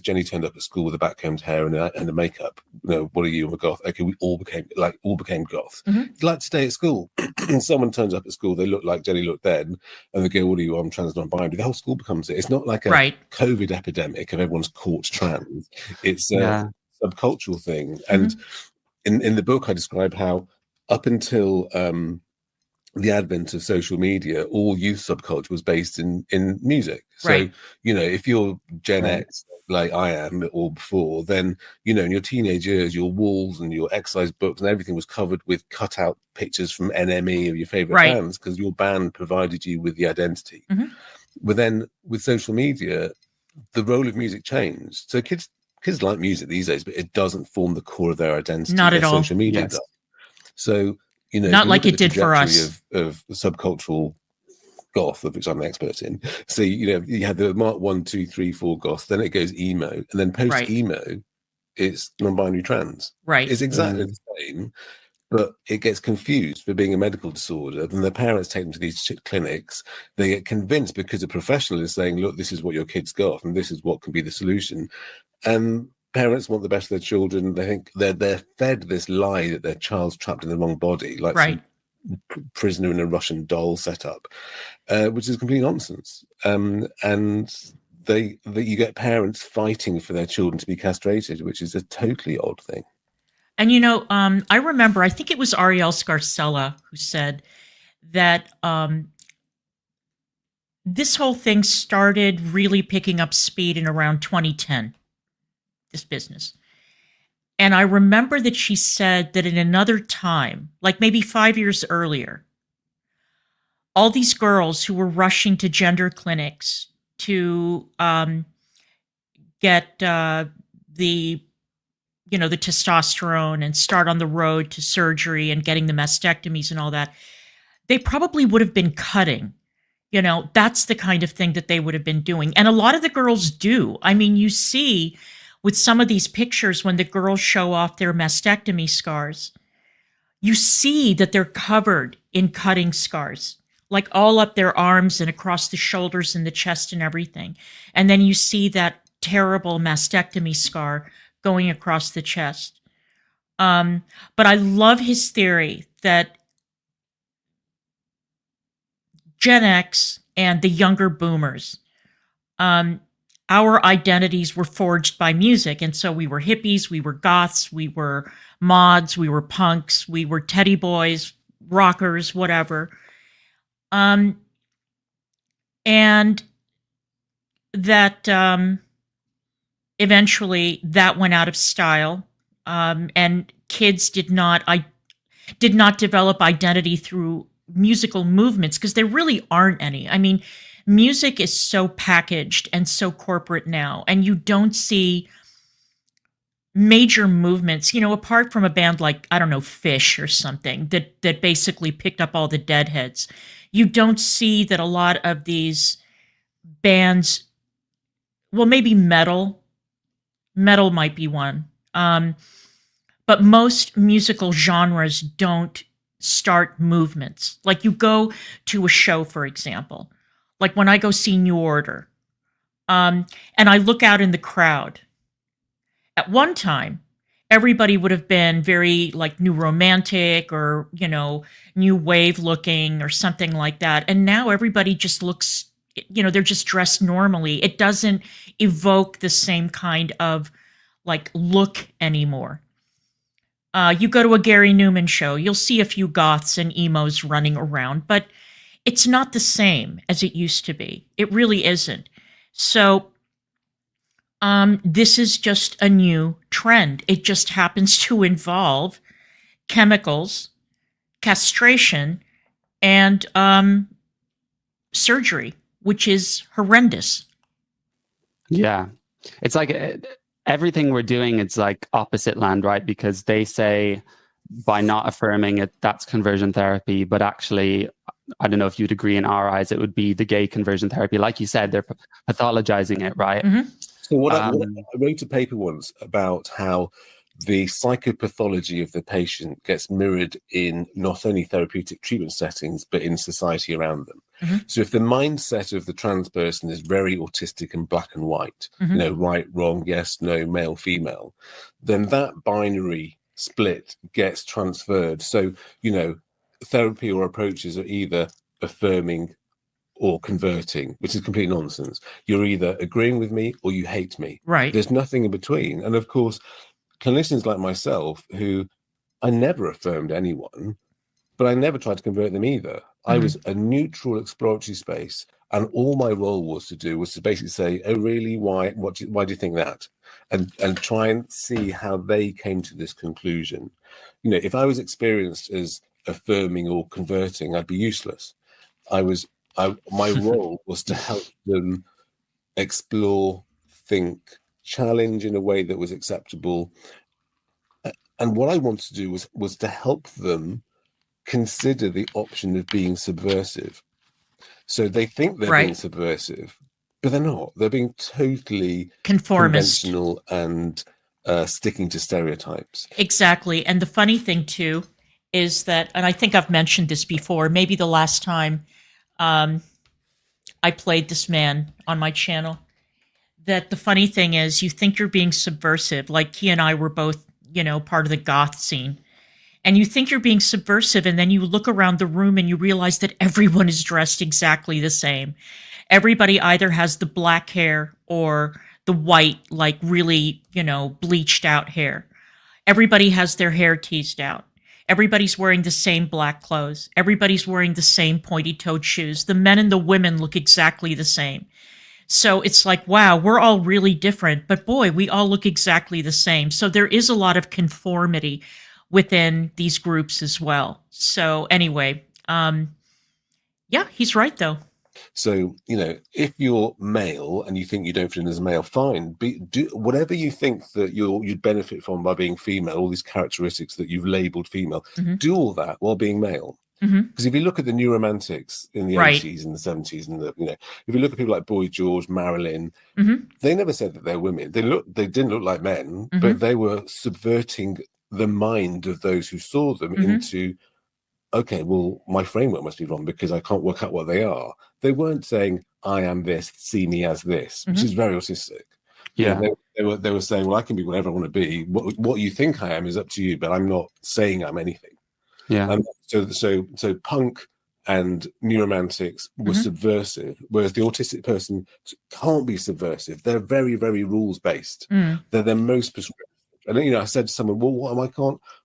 Jenny turned up at school with a backcombed hair and the makeup, what are you, a goth? Okay, we all became goth. Like today at school, someone turns up at school, they look like Jenny looked then, and they go, what are you, I'm trans non-binary. The whole school becomes it. It's not like a COVID epidemic of everyone's caught trans. It's a subcultural thing. And in the book, I describe how up until the advent of social media, all youth subculture was based in music. So, if you're Gen X, like I am, or before, then, in your teenage years, your walls and your exercise books and everything was covered with cutout pictures from NME of your favorite bands, because your band provided you with the identity. But then with social media, the role of music changed. So kids like music these days, but it doesn't form the core of their identity. Not at all. Social media does. So, not like it did for us. Of subcultural goth, of which I'm an expert in. So you have the Mark 1, 2, 3, 4 goth, then it goes emo, and then post emo, it's non-binary trans. It's exactly the same, but it gets confused for being a medical disorder. Then the parents take them to these clinics. They get convinced because a professional is saying, "Look, this is what your kid's got, and this is what can be the solution." And parents want the best of their children. They think they're fed this lie that their child's trapped in the wrong body, like some prisoner in a Russian doll setup, which is complete nonsense. And you get parents fighting for their children to be castrated, which is a totally odd thing. And I remember, I think it was Ariel Scarcella who said that this whole thing started really picking up speed in around 2010. This business. And I remember that she said that in another time, like maybe 5 years earlier, all these girls who were rushing to gender clinics to get the testosterone and start on the road to surgery and getting the mastectomies and all that, they probably would have been cutting. That's the kind of thing that they would have been doing. And a lot of the girls do. I mean, you see with some of these pictures, when the girls show off their mastectomy scars, you see that they're covered in cutting scars, like all up their arms and across the shoulders and the chest and everything. And then you see that terrible mastectomy scar going across the chest. But I love his theory that Gen X and the younger boomers, our identities were forged by music. And so we were hippies, we were goths, we were mods, we were punks, we were teddy boys, rockers, whatever. And that eventually that went out of style. And kids did not develop identity through musical movements, because there really aren't any. I mean, music is so packaged and so corporate now, and you don't see major movements, apart from a band like, I don't know, Fish or something that basically picked up all the deadheads. You don't see that a lot of these bands, well, maybe metal might be one. But most musical genres don't start movements. Like you go to a show, for example, like when I go see New Order, and I look out in the crowd. At one time, everybody would have been very like new romantic or, new wave looking or something like that. And now everybody just looks, they're just dressed normally. It doesn't evoke the same kind of like look anymore. You go to a Gary Newman show, you'll see a few goths and emos running around, but it's not the same as it used to be. It really isn't. So this is just a new trend. It just happens to involve chemicals, castration, and surgery, which is horrendous. Yeah. It's like everything we're doing, it's like opposite land, right? Because they say by not affirming it, that's conversion therapy. But actually, I don't know if you'd agree, in our eyes, it would be the gay conversion therapy. Like you said, they're pathologizing it, right? Mm-hmm. So I wrote a paper once about how the psychopathology of the patient gets mirrored in not only therapeutic treatment settings, but in society around them. Mm-hmm. So if the mindset of the trans person is very autistic and black and white, Mm-hmm. right, wrong, yes, no, male, female, then that binary split gets transferred. So, therapy or approaches are either affirming or converting, which is complete nonsense. You're either agreeing with me or you hate me. Right. There's nothing in between. And of course, clinicians like myself, who I never affirmed anyone, but I never tried to convert them either. I was a neutral exploratory space, and all my role was to basically say, oh really, why do you think that, and try and see how they came to this conclusion. If I was experienced as affirming or converting, I'd be useless. My role was to help them explore, think, challenge in a way that was acceptable. And what I wanted to do was to help them consider the option of being subversive. So they think they're being subversive, but they're not. They're being totally conformist, conventional, and sticking to stereotypes. Exactly. And the funny thing too is that, and I think I've mentioned this before, maybe the last time I played this man on my channel, that the funny thing is you think you're being subversive. Like he and I were both, part of the goth scene. And you think you're being subversive, and then you look around the room and you realize that everyone is dressed exactly the same. Everybody either has the black hair or the white, like really, bleached out hair. Everybody has their hair teased out. Everybody's wearing the same black clothes. Everybody's wearing the same pointy-toed shoes. The men and the women look exactly the same. So it's like, wow, we're all really different, but boy, we all look exactly the same. So there is a lot of conformity within these groups as well. So anyway, yeah, he's right though. So, if you're male and you think you don't fit in as a male, fine. Do whatever you think that you'd benefit from by being female, all these characteristics that you've labeled female, do all that while being male. Because if you look at the new romantics in the 80s and the 70s, and if you look at people like Boy George, Marilyn, they never said that they're women. They didn't look like men, but they were subverting the mind of those who saw them into, okay, well, my framework must be wrong because I can't work out what they are. They weren't saying, I am this, see me as this, which is very autistic. Yeah. They were saying, well, I can be whatever I want to be. What you think I am is up to you, but I'm not saying I'm anything. Yeah. So punk and new romantics were subversive, whereas the autistic person can't be subversive. They're very, very rules based. They're their most prescriptive. And I said to someone, well,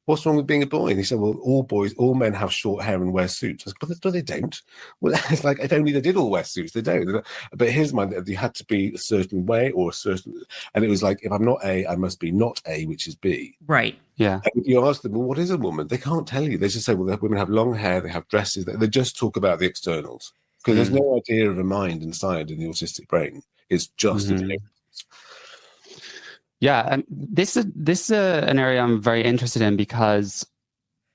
what's wrong with being a boy? And he said, well, all men have short hair and wear suits. I said, but they don't. Well, it's like, if only they did all wear suits, they don't. But here's mine, you had to be a certain way or a certain, and it was like, if I'm not A, I must be not A, which is B. Right. Yeah. And if you ask them, well, what is a woman? They can't tell you. They just say, well, women have long hair, they have dresses. They just talk about the externals. Because there's no idea of a mind inside in the autistic brain. It's just Yeah, and this is an area I'm very interested in, because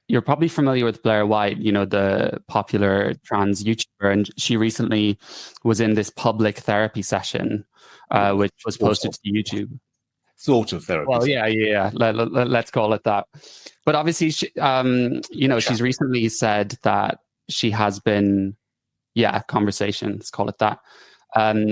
you're probably familiar with Blair White, the popular trans YouTuber, and she recently was in this public therapy session, which was posted to YouTube. Sort of therapy. Well, yeah. Let's call it that. But obviously, she's recently said that she has been, conversations, call it that.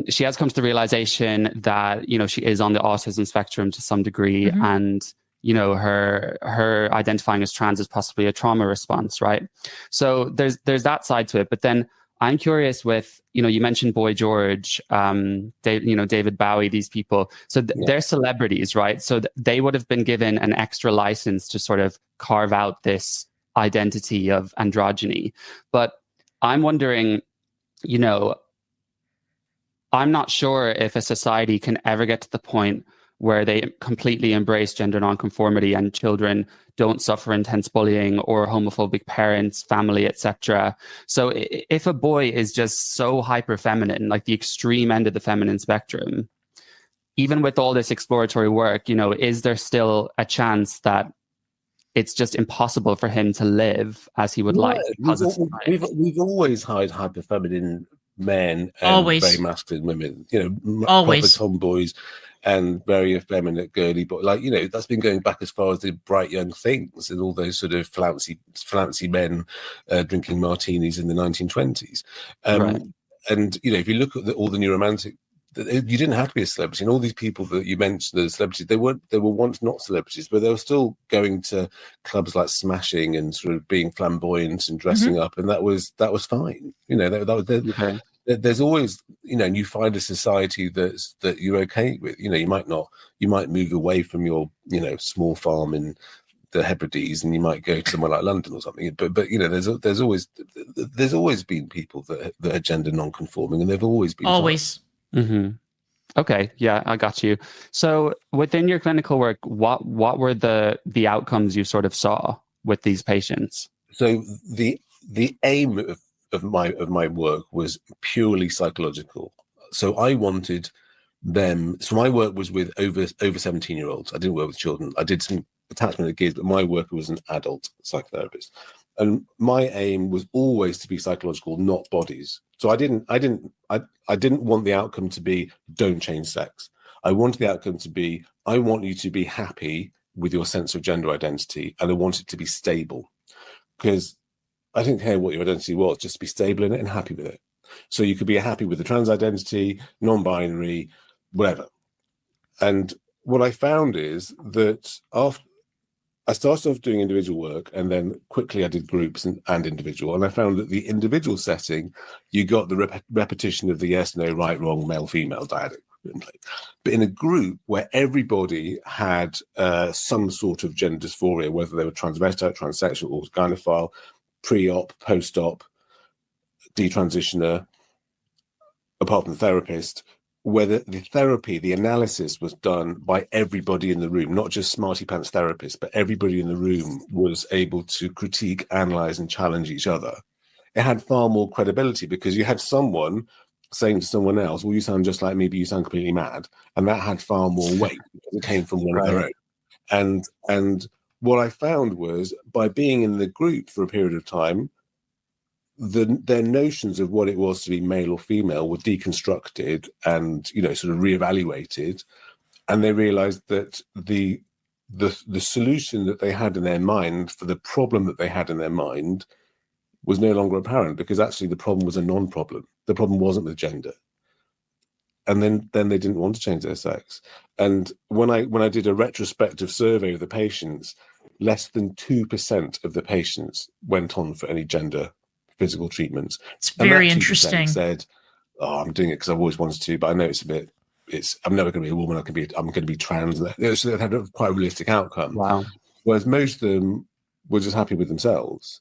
She has come to the realization that, she is on the autism spectrum to some degree, and, her identifying as trans is possibly a trauma response, right? So there's that side to it. But then I'm curious with, you mentioned Boy George, David Bowie, these people. So they're celebrities, right? So they would have been given an extra license to sort of carve out this identity of androgyny. But I'm wondering, I'm not sure if a society can ever get to the point where they completely embrace gender nonconformity and children don't suffer intense bullying or homophobic parents, family, etc. So if a boy is just so hyper feminine, like the extreme end of the feminine spectrum, even with all this exploratory work, is there still a chance that it's just impossible for him to live as he would like? We've always had hyper feminine men and very masculine women, proper tomboys and very effeminate girly boys. That's been going back as far as the Bright Young Things and all those sort of flouncy men drinking martinis in the 1920s. And if you look at all the new romantic, you didn't have to be a celebrity. And all these people that you mentioned, the celebrities, they were once not celebrities, but they were still going to clubs like Smashing and sort of being flamboyant and dressing up, and that was fine. There's always, and you find a society that you're okay with. You might move away from your small farm in the Hebrides, and you might go to somewhere like London or something. But there's always been people that are gender non-conforming, and they've always been always. Okay, yeah, I got you. So within your clinical work, what were the outcomes you sort of saw with these patients? So the aim of my work was purely psychological. So I wanted them. So my work was with over 17-year-olds. I didn't work with children. I did some attachment of kids, but my worker was an adult psychotherapist. And my aim was always to be psychological, not bodies. So I didn't want the outcome to be don't change sex. I wanted the outcome to be, I want you to be happy with your sense of gender identity, and I want it to be stable. Because I didn't care what your identity was, just be stable in it and happy with it. So you could be happy with the trans identity, non-binary, whatever. And what I found is that after I started off doing individual work, and then quickly I did groups and individual. And I found that the individual setting, you got the repetition of the yes, no, right, wrong, male, female dyadic. But in a group where everybody had some sort of gender dysphoria, whether they were transvestite, transsexual, or gynophile, pre-op, post-op, detransitioner, apart from the therapist, whether the therapy, the analysis was done by everybody in the room, not just smarty pants therapists, but everybody in the room was able to critique, analyze, and challenge each other. It had far more credibility because you had someone saying to someone else, well, you sound just like me, but you sound completely mad. And that had far more weight because it came from one of their own. And what I found was by being in the group for a period of time, their notions of what it was to be male or female were deconstructed and sort of reevaluated, and they realized that the solution that they had in their mind for the problem that they had in their mind was no longer apparent, because actually the problem was a non-problem. The problem wasn't with gender. And then they didn't want to change their sex. And when I did a retrospective survey of the patients, less than 2% of the patients went on for any gender physical treatments. It's very interesting. Said, "Oh, I'm doing it because I've always wanted to, but I know it's a bit I'm never going to be a woman. I'm going to be trans. So they had a quite realistic outcome. Wow. Whereas most of them were just happy with themselves,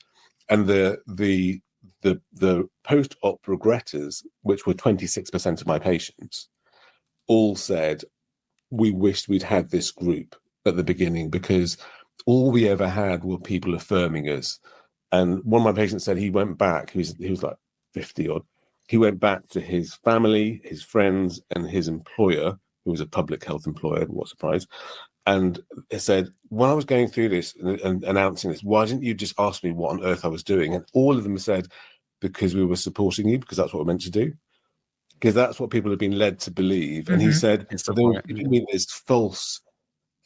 and the post-op regretters, which were 26% of my patients, all said we wished we'd had this group at the beginning, because all we ever had were people affirming us. And one of my patients said he went back. He was like 50 odd. He went back to his family, his friends, and his employer, who was a public health employer. What a surprise! And he said, when I was going through this and announcing this, why didn't you just ask me what on earth I was doing? And all of them said, because we were supporting you, because that's what we're meant to do, because that's what people have been led to believe. And he said, there's false,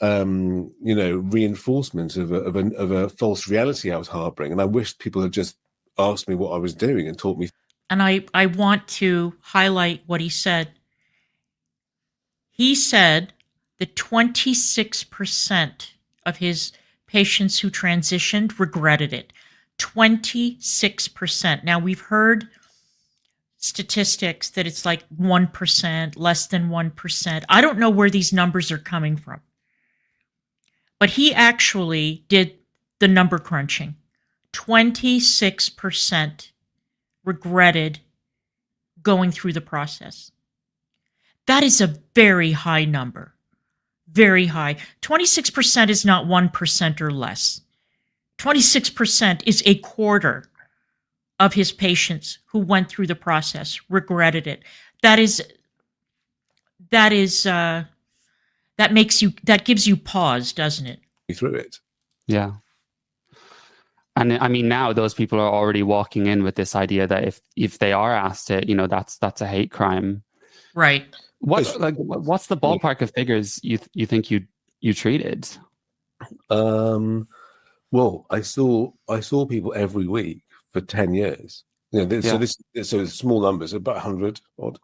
reinforcement of a false reality I was harboring. And I wish people had just asked me what I was doing and taught me. And I want to highlight what he said. He said that 26% of his patients who transitioned regretted it. 26%. Now, we've heard statistics that it's like 1%, less than 1%. I don't know where these numbers are coming from. But he actually did the number crunching. 26% regretted going through the process. That is a very high number. Very high. 26% is not 1% or less. 26% is a quarter of his patients who went through the process regretted it. That gives you pause, doesn't it? Through it. Yeah. And I mean, now those people are already walking in with this idea that if they are asked it, that's a hate crime. Right. What's the ballpark of figures you think you treated? Well, I saw people every week for 10 years. So it's small numbers, about 100 odd.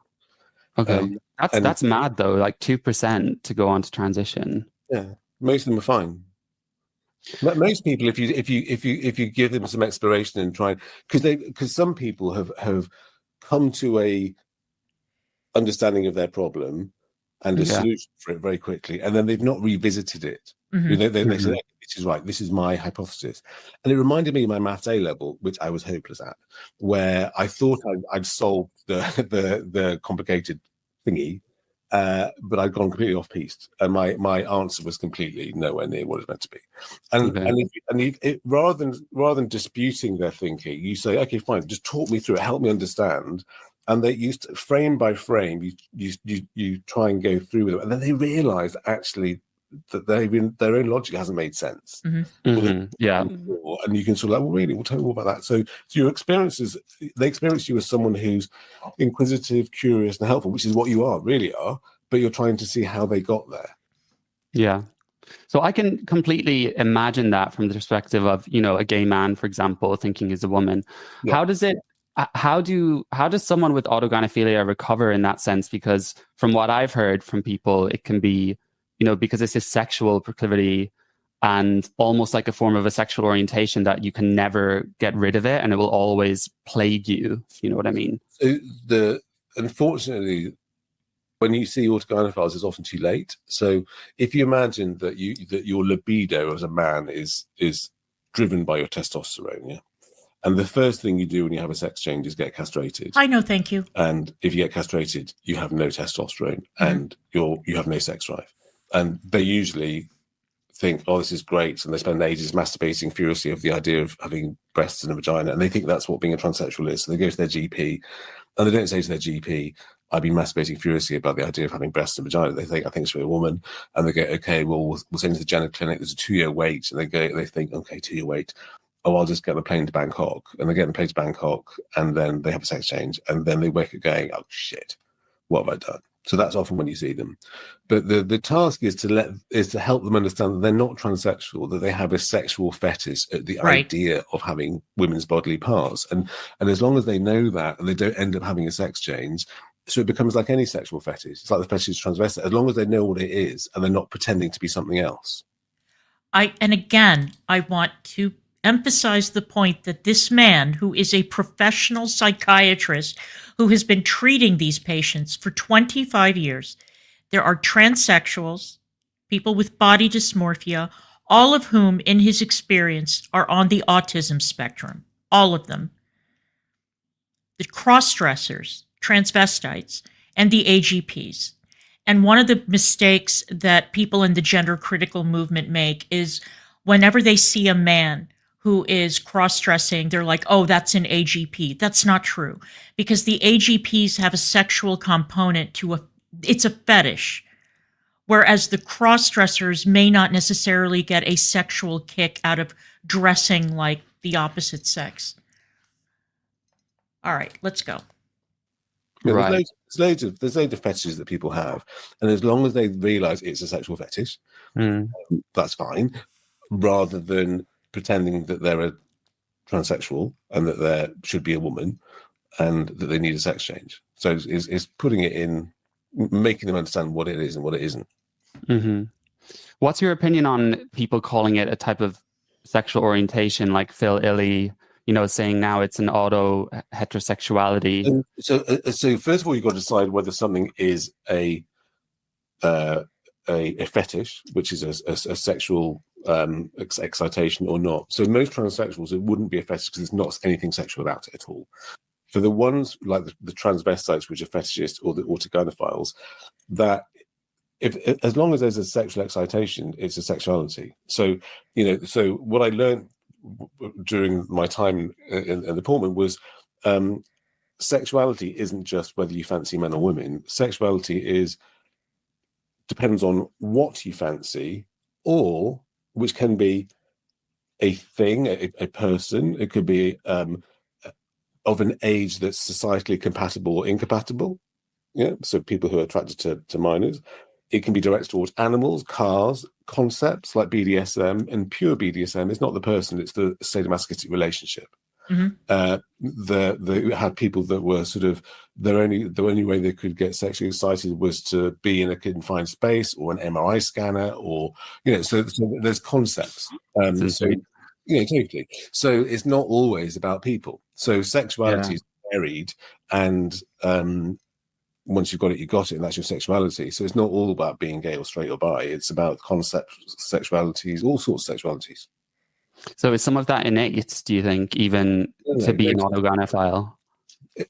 Okay. That's mad though, like 2% to go on to transition. Yeah. Most of them are fine. Most people, if you give them some exploration and try, because some people have come to a understanding of their problem and a solution for it very quickly, and then they've not revisited it. They say, this is right, this is my hypothesis. And it reminded me of my maths A level, which I was hopeless at, where I thought I'd solved the complicated thingy, but I'd gone completely off piste, and my answer was completely nowhere near what it's meant to be. And rather than disputing their thinking, you say, okay, fine, just talk me through it, help me understand. And they used to, frame by frame, you try and go through with it, and then they realise actually that their own logic hasn't made sense. Yeah. And you can sort of like, well, really, we'll tell you more about that. So your experiences, they experience you as someone who's inquisitive, curious, and helpful, which is what you really are, but you're trying to see how they got there. Yeah. So I can completely imagine that from the perspective of, a gay man, for example, thinking he's a woman. Yeah. How does someone with autogynephilia recover in that sense? Because from what I've heard from people, it can be, because it's a sexual proclivity and almost like a form of a sexual orientation that you can never get rid of it, and it will always plague you, if you know what I mean. So unfortunately, when you see autogynephiles, it's often too late. So if you imagine that your libido as a man is driven by your testosterone, yeah. And the first thing you do when you have a sex change is get castrated. I know, thank you. And if you get castrated, you have no testosterone and you have no sex drive. And they usually think, oh, this is great. And they spend ages masturbating furiously over the idea of having breasts and a vagina. And they think that's what being a transsexual is. So they go to their GP and they don't say to their GP, I've been masturbating furiously about the idea of having breasts and vagina. They think, I think it's for a woman. And they go, okay, well, we'll send you to the gender clinic. There's a 2-year wait. And they think, okay, 2-year wait. Oh, I'll just get on a plane to Bangkok. And they get on a plane to Bangkok, and then they have a sex change, and then they wake up going, oh shit, what have I done? So that's often when you see them. But the task is to help them understand that they're not transsexual, that they have a sexual fetish at the idea of having women's bodily parts. And as long as they know that and they don't end up having a sex change, so it becomes like any sexual fetish. It's like the fetish transvestite, as long as they know what it is and they're not pretending to be something else. And again, I want to emphasize the point that this man, who is a professional psychiatrist who has been treating these patients for 25 years, There are transsexuals, people with body dysmorphia, all of whom, in his experience, are on the autism spectrum. All of them. The cross-dressers, transvestites, and the AGPs. And one of the mistakes that people in the gender critical movement make is whenever they see a man who is cross-dressing, they're like, oh, that's an AGP. That's not true, because the AGPs have a sexual component it's a fetish, whereas the cross-dressers may not necessarily get a sexual kick out of dressing like the opposite sex. All right, let's go. Yeah, Right. there's loads of fetishes that people have, and as long as they realise it's a sexual fetish, that's fine, rather than pretending that they're a transsexual and that there should be a woman and that they need a sex change. So it's putting it in, making them understand what it is and what it isn't. Mm-hmm. What's your opinion on people calling it a type of sexual orientation, like Phil Illey, saying now it's an auto heterosexuality? And so first of all, you've got to decide whether something is a fetish, which is a sexual excitation, or not. So most transsexuals, it wouldn't be a fetish because there's not anything sexual about it at all. For the ones like the transvestites, which are fetishists, or the autogynephiles, that as long as there's a sexual excitation, it's a sexuality. So so what I learned during my time in the department was sexuality isn't just whether you fancy men or women. Sexuality depends on what you fancy, or which can be a thing, a person. It could be of an age that's societally compatible or incompatible. Yeah, so people who are attracted to minors. It can be directed towards animals, cars, concepts like BDSM, and pure BDSM is not the person; it's the sadomasochistic relationship. Mm-hmm. They had people that were sort of the only way they could get sexually excited was to be in a confined space or an MRI scanner, or so there's concepts. Totally. So it's not always about people. So sexuality is varied, and once you've got it, you got it, and that's your sexuality. So it's not all about being gay or straight or bi. It's about concepts, sexualities, all sorts of sexualities. So is some of that innate, do you think, even to be an autogynephile?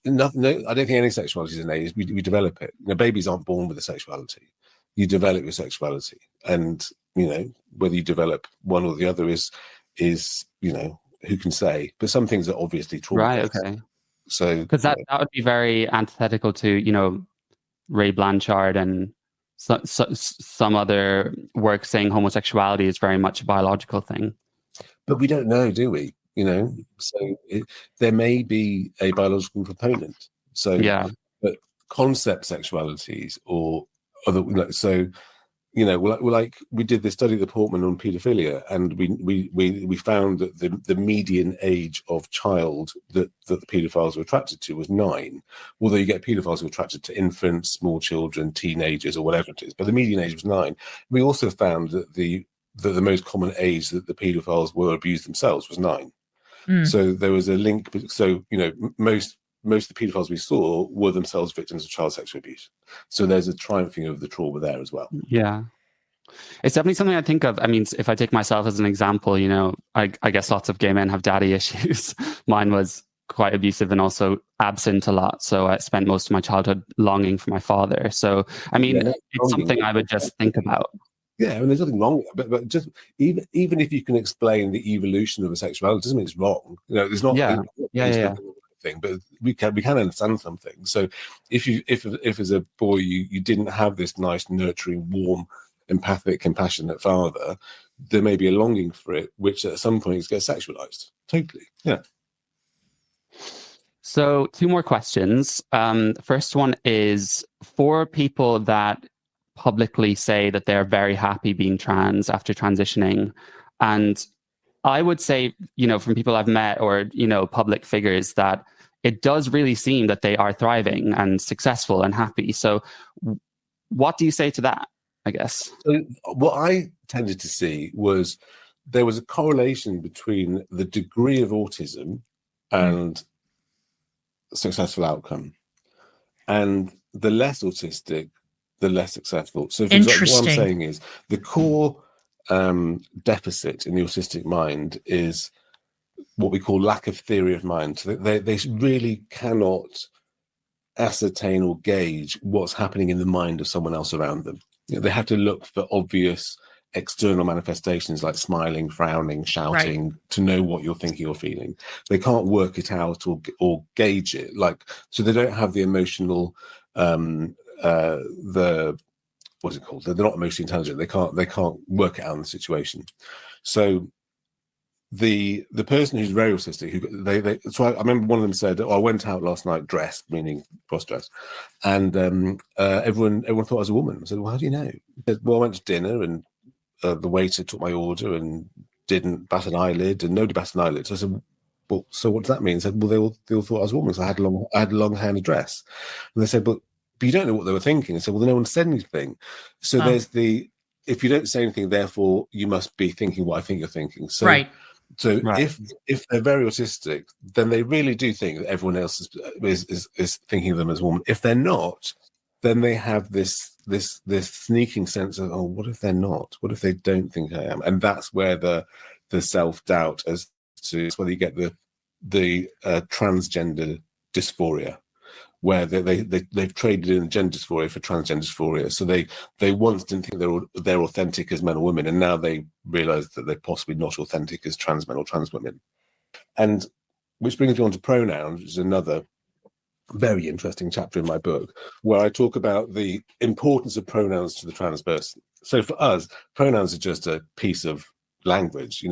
No, I don't think any sexuality is innate. We develop it. Babies aren't born with a sexuality. You develop your sexuality, and whether you develop one or the other is who can say? But some things are obviously traumatized. Right. Okay. So because that would be very antithetical to Ray Blanchard and some other work saying homosexuality is very much a biological thing. But we don't know, do we? So there may be a biological component. So but concept sexualities or other, like we did this study at the Portman on paedophilia, and we found that the median age of child that the paedophiles were attracted to was 9. Although you get paedophiles who are attracted to infants, small children, teenagers, or whatever it is, but the median age was 9. We also found that the most common age that the paedophiles were abused themselves was 9. So there was a link. So most of the paedophiles we saw were themselves victims of child sexual abuse. So there's a triumphing of the trauma there as well. Yeah. It's definitely something I think of. I mean, if I take myself as an example, I guess lots of gay men have daddy issues. Mine was quite abusive and also absent a lot. So I spent most of my childhood longing for my father. So, I mean, it's something I would just think about. Yeah, and there's nothing wrong with it, but just even if you can explain the evolution of a sexuality, doesn't mean it's wrong. There's not thing, but we can understand something. So if as a boy you didn't have this nice, nurturing, warm, empathic, compassionate father, there may be a longing for it, which at some point gets sexualized. Totally, yeah. So 2 more questions. First one is for people that publicly say that they're very happy being trans after transitioning, and I would say, from people I've met or, public figures, that it does really seem that they are thriving and successful and happy. So what do you say to that, I guess? So what I tended to see was there was a correlation between the degree of autism and successful outcome. And the less autistic, the less successful. So for example, what I'm Interesting. saying is the core deficit in the autistic mind is what we call lack of theory of mind. So they really cannot ascertain or gauge what's happening in the mind of someone else around them. They have to look for obvious external manifestations like smiling, frowning, shouting, to know what you're thinking or feeling. They can't work it out or gauge it. So they don't have the emotional, what's it called? They're not emotionally intelligent. They can't work it out in the situation. So the person who's very autistic, so I remember one of them said, "Oh, I went out last night dressed," meaning cross-dressed, and everyone thought I was a woman. I said, "Well, how do you know?" He said, "Well, I went to dinner and the waiter took my order and didn't bat an eyelid, and nobody batted an eyelid." So I said, "Well, so what does that mean?" He said, "Well, they all thought I was a woman, so I had a long hair and a dress." And they said, "But you don't know what they were thinking." I said, "Well, no one said anything." So there's if you don't say anything, therefore you must be thinking what I think you're thinking. So Right. So if they're very autistic, then they really do think that everyone else is thinking of them as a woman. If they're not, then they have this sneaking sense of, oh, what if they're not? What if they don't think I am? And that's where the self-doubt as to whether you get the transgender dysphoria, where they've traded in gender dysphoria for transgender dysphoria. So they once didn't think they're authentic as men or women, and now they realise that they're possibly not authentic as trans men or trans women. And which brings me on to pronouns, which is another very interesting chapter in my book, where I talk about the importance of pronouns to the trans person. So for us, pronouns are just a piece of language.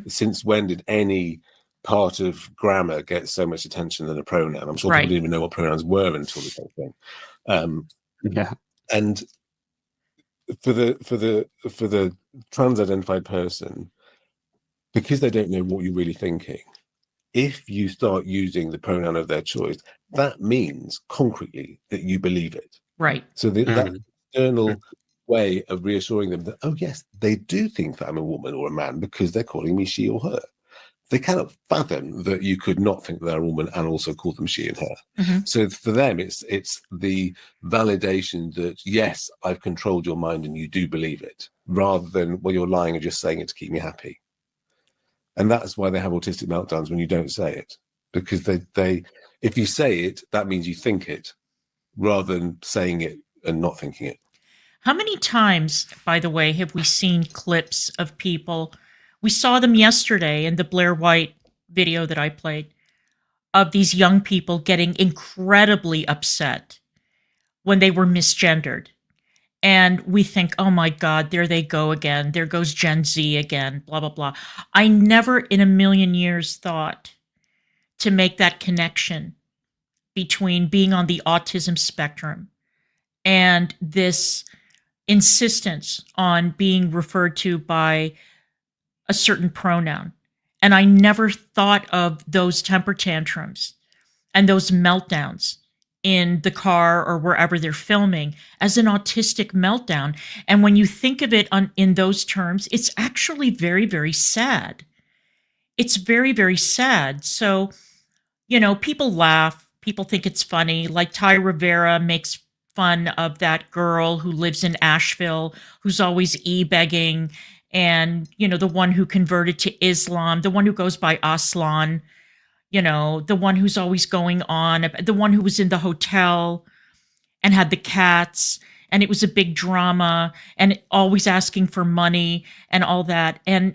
Since when did any part of grammar get so much attention than a pronoun? I'm sure people didn't even know what pronouns were until this whole thing. And for the trans-identified person, because they don't know what you're really thinking, if you start using the pronoun of their choice, that means concretely that you believe it. Right. So that external way of reassuring them that, oh yes, they do think that I'm a woman or a man because they're calling me she or her. They cannot fathom that you could not think they're a woman and also call them she and her. Mm-hmm. So for them, it's the validation that, yes, I've controlled your mind and you do believe it, rather than, well, you're lying and just saying it to keep me happy. And that's why they have autistic meltdowns when you don't say it, because they if you say it, that means you think it, rather than saying it and not thinking it. How many times, by the way, have we seen clips of people? We saw them yesterday in the Blair White video that I played, of these young people getting incredibly upset when they were misgendered. And we think, oh my God, there they go again. There goes Gen Z again, blah, blah, blah. I never in a million years thought to make that connection between being on the autism spectrum and this insistence on being referred to by a certain pronoun. And I never thought of those temper tantrums and those meltdowns in the car or wherever they're filming as an autistic meltdown. And when you think of it in those terms, it's actually very, very sad. It's very, very sad. So, people laugh, people think it's funny. Like Ty Rivera makes fun of that girl who lives in Asheville, who's always e-begging, and, the one who converted to Islam, the one who goes by Aslan, the one who's always going on, the one who was in the hotel and had the cats, and it was a big drama, and always asking for money and all that. And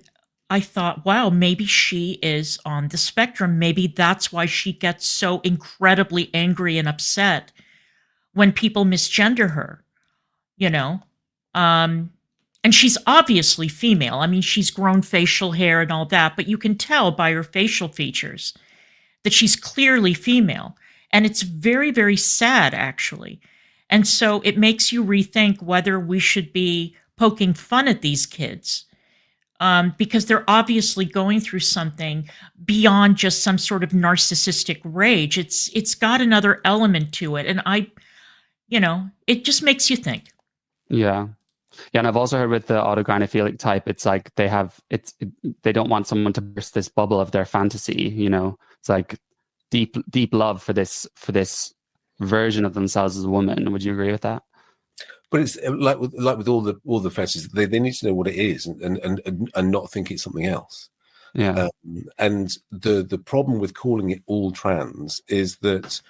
I thought, wow, maybe she is on the spectrum. Maybe that's why she gets so incredibly angry and upset when people misgender her, and she's obviously female. I mean, she's grown facial hair and all that, but you can tell by her facial features that she's clearly female. And it's very, very sad, actually. And so it makes you rethink whether we should be poking fun at these kids, because they're obviously going through something beyond just some sort of narcissistic rage. It's got another element to it. And it just makes you think. Yeah. Yeah, and I've also heard with the autogynephilic type, it's like they don't want someone to burst this bubble of their fantasy. It's like deep love for this version of themselves as a woman. Would you agree with that? But it's like with all the fetishes, they need to know what it is and not think it's something else. Yeah. And the problem with calling it all trans is that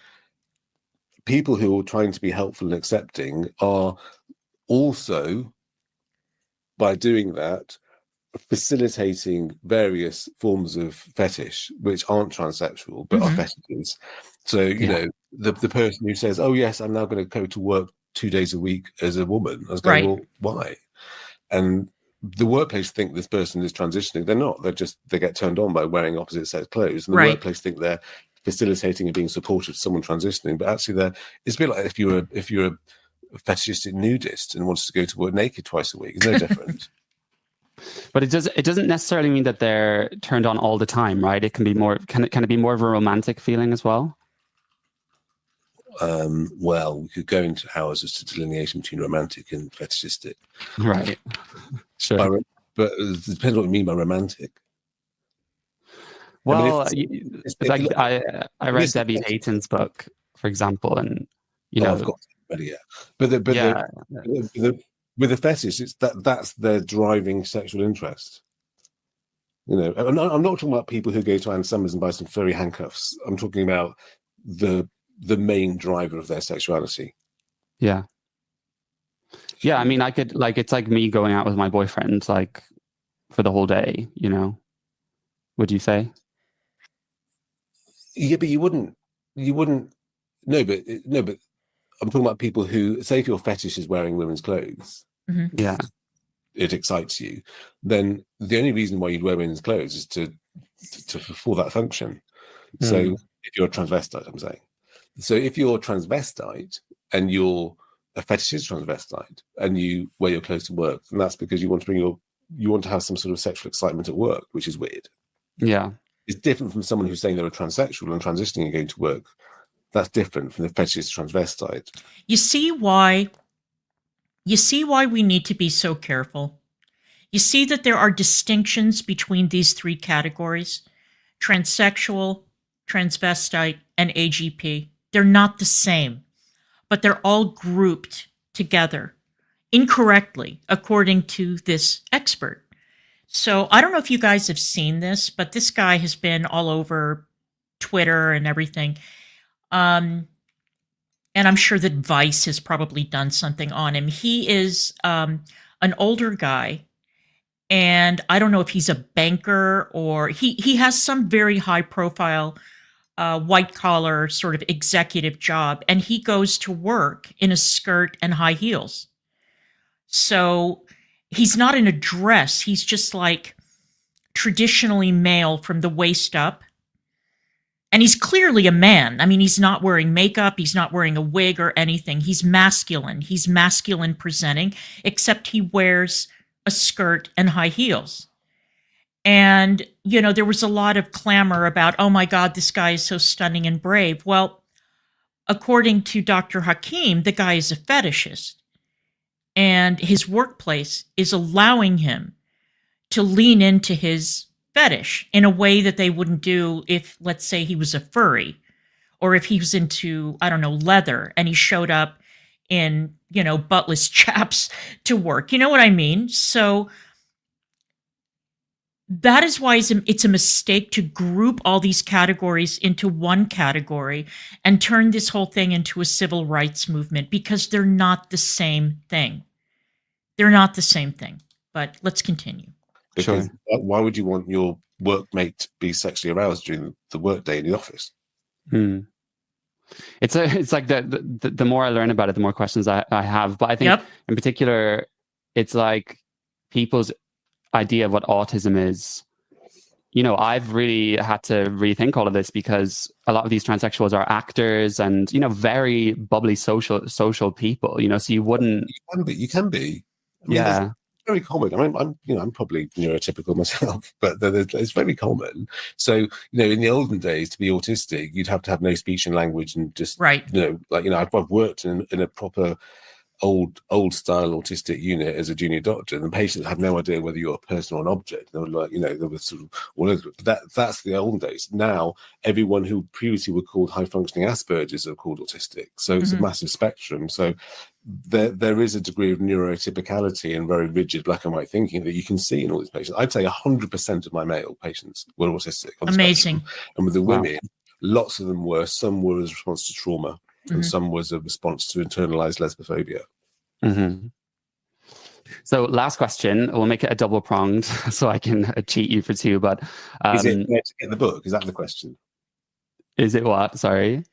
people who are trying to be helpful and accepting are also, by doing that, facilitating various forms of fetish which aren't transsexual but are fetishes. So you know, the person who says, "Oh yes, I'm now going to go to work 2 days a week as a woman," I was going, "Well, why?" And the workplace think this person is transitioning. They're not. They get turned on by wearing opposite sex clothes, and the workplace think they're facilitating and being supportive to someone transitioning. But actually, it's a bit like if you're a fetishistic nudist and wanted to go to work naked twice a week. It's no different. But it doesn't necessarily mean that they're turned on all the time, right? It can be more. Can it be more of a romantic feeling as well? Well, we could go into hours as to delineation between romantic and fetishistic. Right. Sure. But it depends what you mean by romantic. Well, I read Debbie Hayton's book, for example, and you know, I've got with the fetish, it's that's their driving sexual interest. You know, I'm not talking about people who go to Ann Summers and buy some furry handcuffs. I'm talking about the main driver of their sexuality. Yeah. I mean, I could it's like me going out with my boyfriend like for the whole day. You know, would you say? Yeah, but you wouldn't. No, but I'm talking about people who say if your fetish is wearing women's clothes. Yeah. It excites you, then the only reason why you'd wear women's clothes is to fulfill that function. So if you're a transvestite, I'm saying. So if you're transvestite and you're a fetishist transvestite and you wear your clothes to work, then that's because you want to have some sort of sexual excitement at work, which is weird. Yeah. It's different from someone who's saying they're a transsexual and transitioning and going to work. That's different from the fetishist transvestite. You see why we need to be so careful. You see that there are distinctions between these three categories: transsexual, transvestite, and AGP. They're not the same, but they're all grouped together incorrectly, according to this expert. So I don't know if you guys have seen this, but this guy has been all over Twitter and everything. And I'm sure that Vice has probably done something on him. He is an older guy, and I don't know if he's a banker or he has some very high profile white collar sort of executive job, and he goes to work in a skirt and high heels. So he's not in a dress. He's just like traditionally male from the waist up. And he's clearly a man. I mean, he's not wearing makeup. He's not wearing a wig or anything. He's masculine. He's masculine presenting, except he wears a skirt and high heels. And, you know, there was a lot of clamor about, oh my God, this guy is so stunning and brave. Well, according to Dr. Hakeem, the guy is a fetishist. And his workplace is allowing him to lean into his fetish in a way that they wouldn't do if, let's say, he was a furry, or if he was into, I don't know, leather, and he showed up in, you know, buttless chaps to work. You know what I mean? So that is why it's a mistake to group all these categories into one category and turn this whole thing into a civil rights movement, because they're not the same thing. They're not the same thing. But let's continue. Because why would you want your workmate to be sexually aroused during the workday in the office? It's like the more I learn about it, the more questions I have. But I think in particular, it's like people's idea of what autism is. You know, I've really had to rethink all of this, because a lot of these transsexuals are actors and, you know, very bubbly social people, you know, so you wouldn't. You can be. I mean, very common. I mean, I'm probably neurotypical myself, but it's very common. So, you know, in the olden days, to be autistic, you'd have to have no speech and language and just, I've worked in a proper old style autistic unit as a junior doctor, and the patients have no idea whether you're a person or an object. They were like, you know, there was sort of all over it. But that's the olden days. Now, everyone who previously were called high functioning Asperger's are called autistic. So it's a massive spectrum. So there is a degree of neurotypicality and very rigid black and white thinking that you can see in all these patients. I'd say 100% of my male patients were autistic. On the Amazing. spectrum. And with the women, lots of them were. Some were as a response to trauma, and some was a response to internalized lesbophobia. So last question, we'll make it a double pronged so I can cheat you for two, but Is it where to get the book? Is that the question? Is it what? Sorry?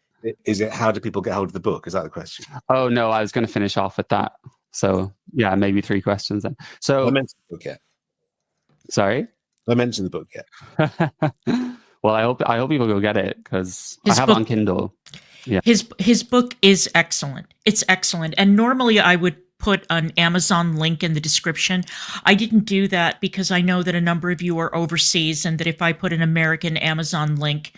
Is it how do people get hold of the book? Is that the question? Oh no, I was going to finish off with that. So yeah, maybe three questions then. So I mentioned the book yet. Sorry? I mentioned the book yet. Well, I hope people go get it because I have it on Kindle. Yeah. His book is excellent. It's excellent. And normally I would put an Amazon link in the description. I didn't do that because I know that a number of you are overseas and that if I put an American Amazon link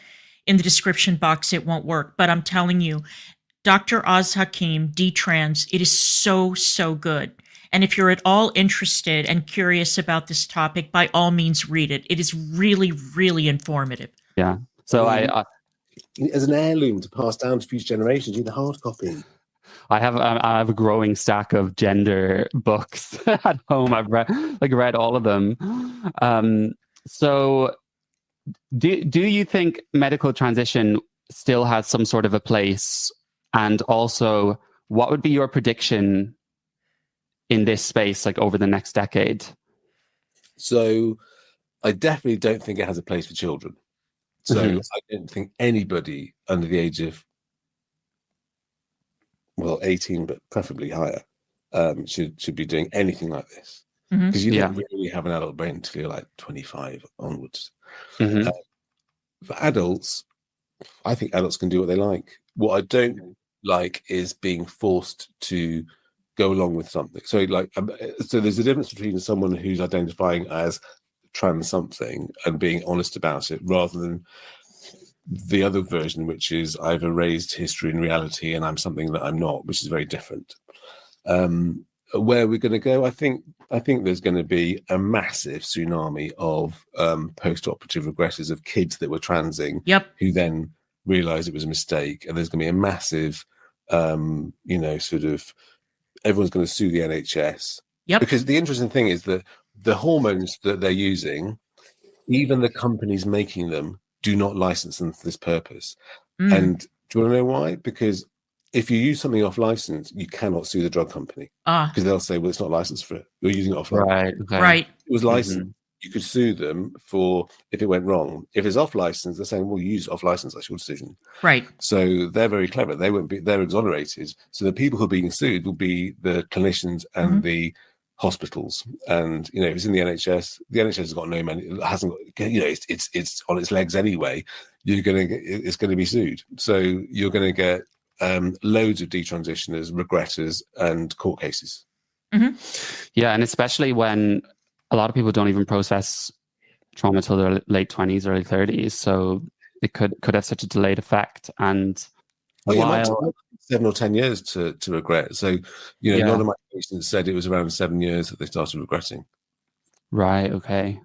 in the description box, it won't work. But I'm telling you, Dr. Oz Hakeem, D-Trans, it is so, so good. And if you're at all interested and curious about this topic, by all means, read it. It is really, really informative. Yeah. So as an heirloom to pass down to future generations, you need the hard copy. I have a growing stack of gender books at home. I've read all of them. So do you think medical transition still has some sort of a place? And also, what would be your prediction in this space, like over the next decade? So I definitely don't think it has a place for children. So I don't think anybody under the age of 18, but preferably higher, should be doing anything like this, because you don't really have an adult brain until you're like 25 onwards. For adults, I think adults can do what they like. What I don't like is being forced to go along with something. So so there's a difference between someone who's identifying as trans something and being honest about it, rather than the other version, which is I've erased history and reality and I'm something that I'm not, which is very different. Where we're going to go, I think there's going to be a massive tsunami of post-operative regressors, of kids that were transing, who then realised it was a mistake, and there's going to be a massive, sort of, everyone's going to sue the NHS. Because the interesting thing is that the hormones that they're using, even the companies making them, do not license them for this purpose. And do you want to know why? Because if you use something off license, you cannot sue the drug company, because they'll say, well, it's not licensed for it. You're using it off license. Right. It was licensed. You could sue them for if it went wrong. If it's off license, they're saying, well, you use it off license, that's your decision. Right. So they're very clever. They're exonerated. So the people who are being sued will be the clinicians and the hospitals. And if it's in the NHS has got no money. It hasn't got, it's on its legs anyway. It's going to be sued. So you're going to get loads of detransitioners, regressors, and court cases. Yeah, and especially when a lot of people don't even process trauma till their late 20s, early 30s. So it could have such a delayed effect. And while 7 or 10 years to regret. So, a lot of my patients said it was around 7 years that they started regretting. Right. Okay.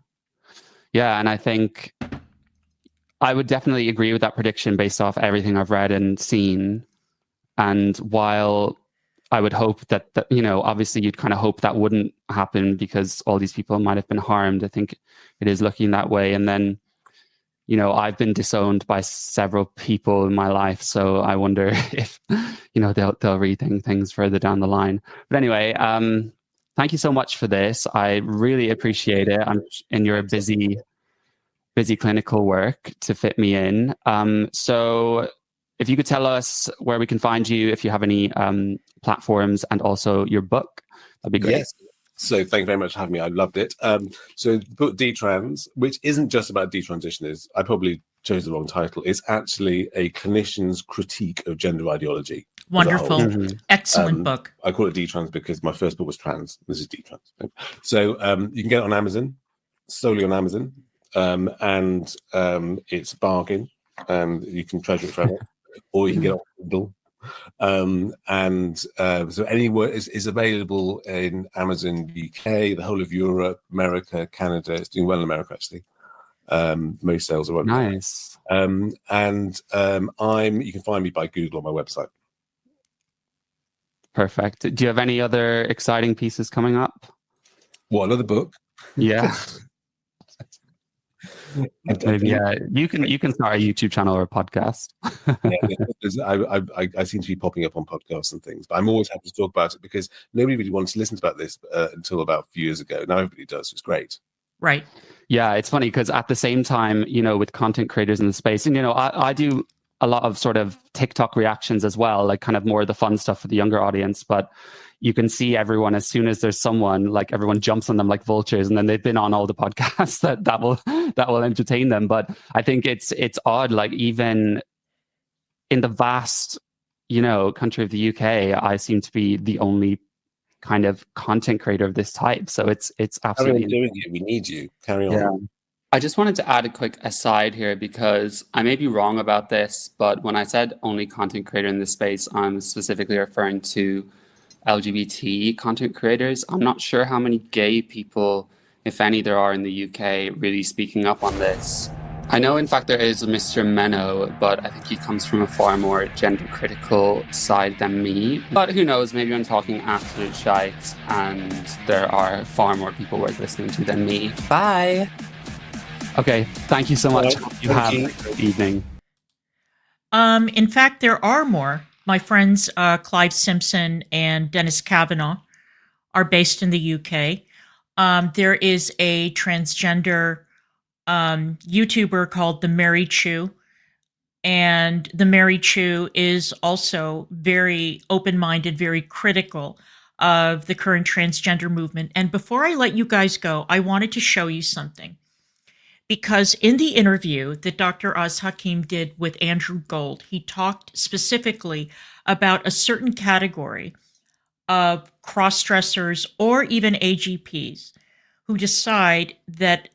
Yeah. And I think I would definitely agree with that prediction based off everything I've read and seen. And while I would hope that obviously you'd kind of hope that wouldn't happen because all these people might have been harmed, I think it is looking that way. And then, I've been disowned by several people in my life. So I wonder if, they'll rethink things further down the line. But anyway, thank you so much for this. I really appreciate it. I'm in your busy clinical work to fit me in. So if you could tell us where we can find you, if you have any platforms, and also your book, that'd be great. Yes. So thank you very much for having me. I loved it. So the book D-Trans, which isn't just about detransitioners, I probably chose the wrong title. It's actually a clinician's critique of gender ideology. Wonderful. Excellent book. I call it D-Trans because my first book was trans. This is D-Trans. So you can get it on Amazon, solely on Amazon. And it's a bargain. You can treasure it forever. Or you can get it on Kindle. So anywhere is available in Amazon UK, the whole of Europe, America, Canada. It's doing well in America, actually. Most sales are on. Nice. You can find me by Google on my website. Perfect. Do you have any other exciting pieces coming up? What, another book? Yeah. Maybe, yeah. You can start a YouTube channel or a podcast. I seem to be popping up on podcasts and things, but I'm always happy to talk about it because nobody really wanted to listen about this until about a few years ago. Now everybody does. It's great. Right. Yeah, it's funny because at the same time, with content creators in the space, and I do a lot of sort of TikTok reactions as well, like kind of more of the fun stuff for the younger audience. But you can see everyone, as soon as there's someone, like everyone jumps on them like vultures, and then they've been on all the podcasts that will entertain them. But I think it's odd, like even in the vast, country of the UK, I seem to be the only kind of content creator of this type. So it's absolutely doing it. We need you. Carry on. Yeah. I just wanted to add a quick aside here because I may be wrong about this, but when I said only content creator in this space, I'm specifically referring to LGBT content creators. I'm not sure how many gay people, if any, there are in the UK really speaking up on this. I know, in fact, there is a Mr. Menno, but I think he comes from a far more gender critical side than me. But who knows, maybe I'm talking absolute shite and there are far more people worth listening to than me. Bye. Okay, thank you so much. You have a great evening. In fact, there are more. My friends Clive Simpson and Dennis Kavanagh are based in the UK. There is a transgender YouTuber called The Mary Chew, and The Mary Chew is also very open-minded, very critical of the current transgender movement. And before I let you guys go, I wanted to show you something. Because in the interview that Dr. Oz Hakeem did with Andrew Gold, he talked specifically about a certain category of cross-dressers or even AGPs who decide that,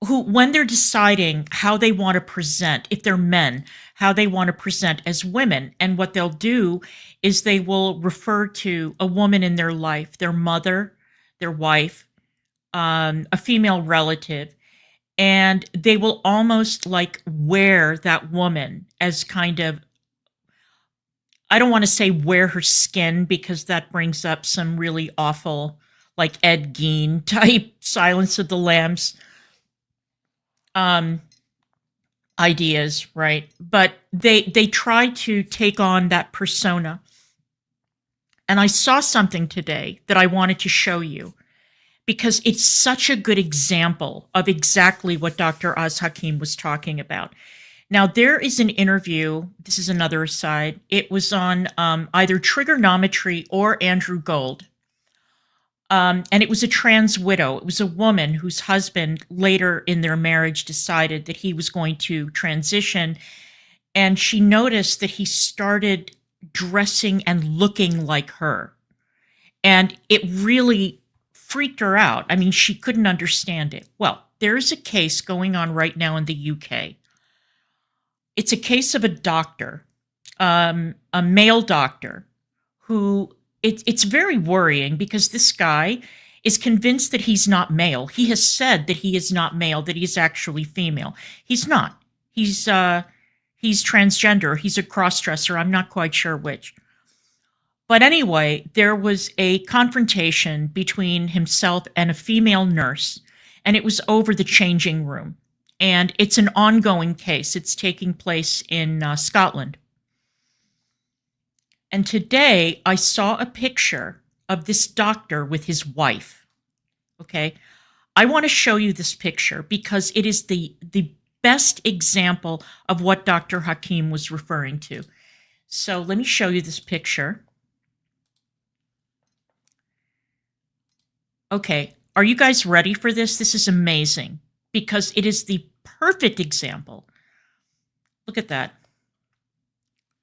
when they're deciding how they want to present, if they're men, how they want to present as women. And what they'll do is they will refer to a woman in their life, their mother, their wife, a female relative, and they will almost like wear that woman as kind of, I don't want to say wear her skin because that brings up some really awful, like Ed Gein type Silence of the Lambs ideas, right? But they try to take on that persona. And I saw something today that I wanted to show you, because it's such a good example of exactly what Dr. Oz Hakeem was talking about. Now, there is an interview, this is another aside, it was on either Trigonometry or Andrew Gold, and it was a trans widow. It was a woman whose husband later in their marriage decided that he was going to transition, and she noticed that he started dressing and looking like her. And it really freaked her out. I mean, she couldn't understand it. Well, there is a case going on right now in the UK. It's a case of a doctor, a male doctor, who it's very worrying because this guy is convinced that he's not male. He has said that he is not male, that he's actually female. He's not. He's transgender. He's a cross-dresser. I'm not quite sure which. But anyway, there was a confrontation between himself and a female nurse, and it was over the changing room. And it's an ongoing case. It's taking place in Scotland. And today I saw a picture of this doctor with his wife. Okay? I want to show you this picture because it is the best example of what Dr. Hakeem was referring to. So let me show you this picture. Okay, are you guys ready for this? This is amazing because it is the perfect example. Look at that.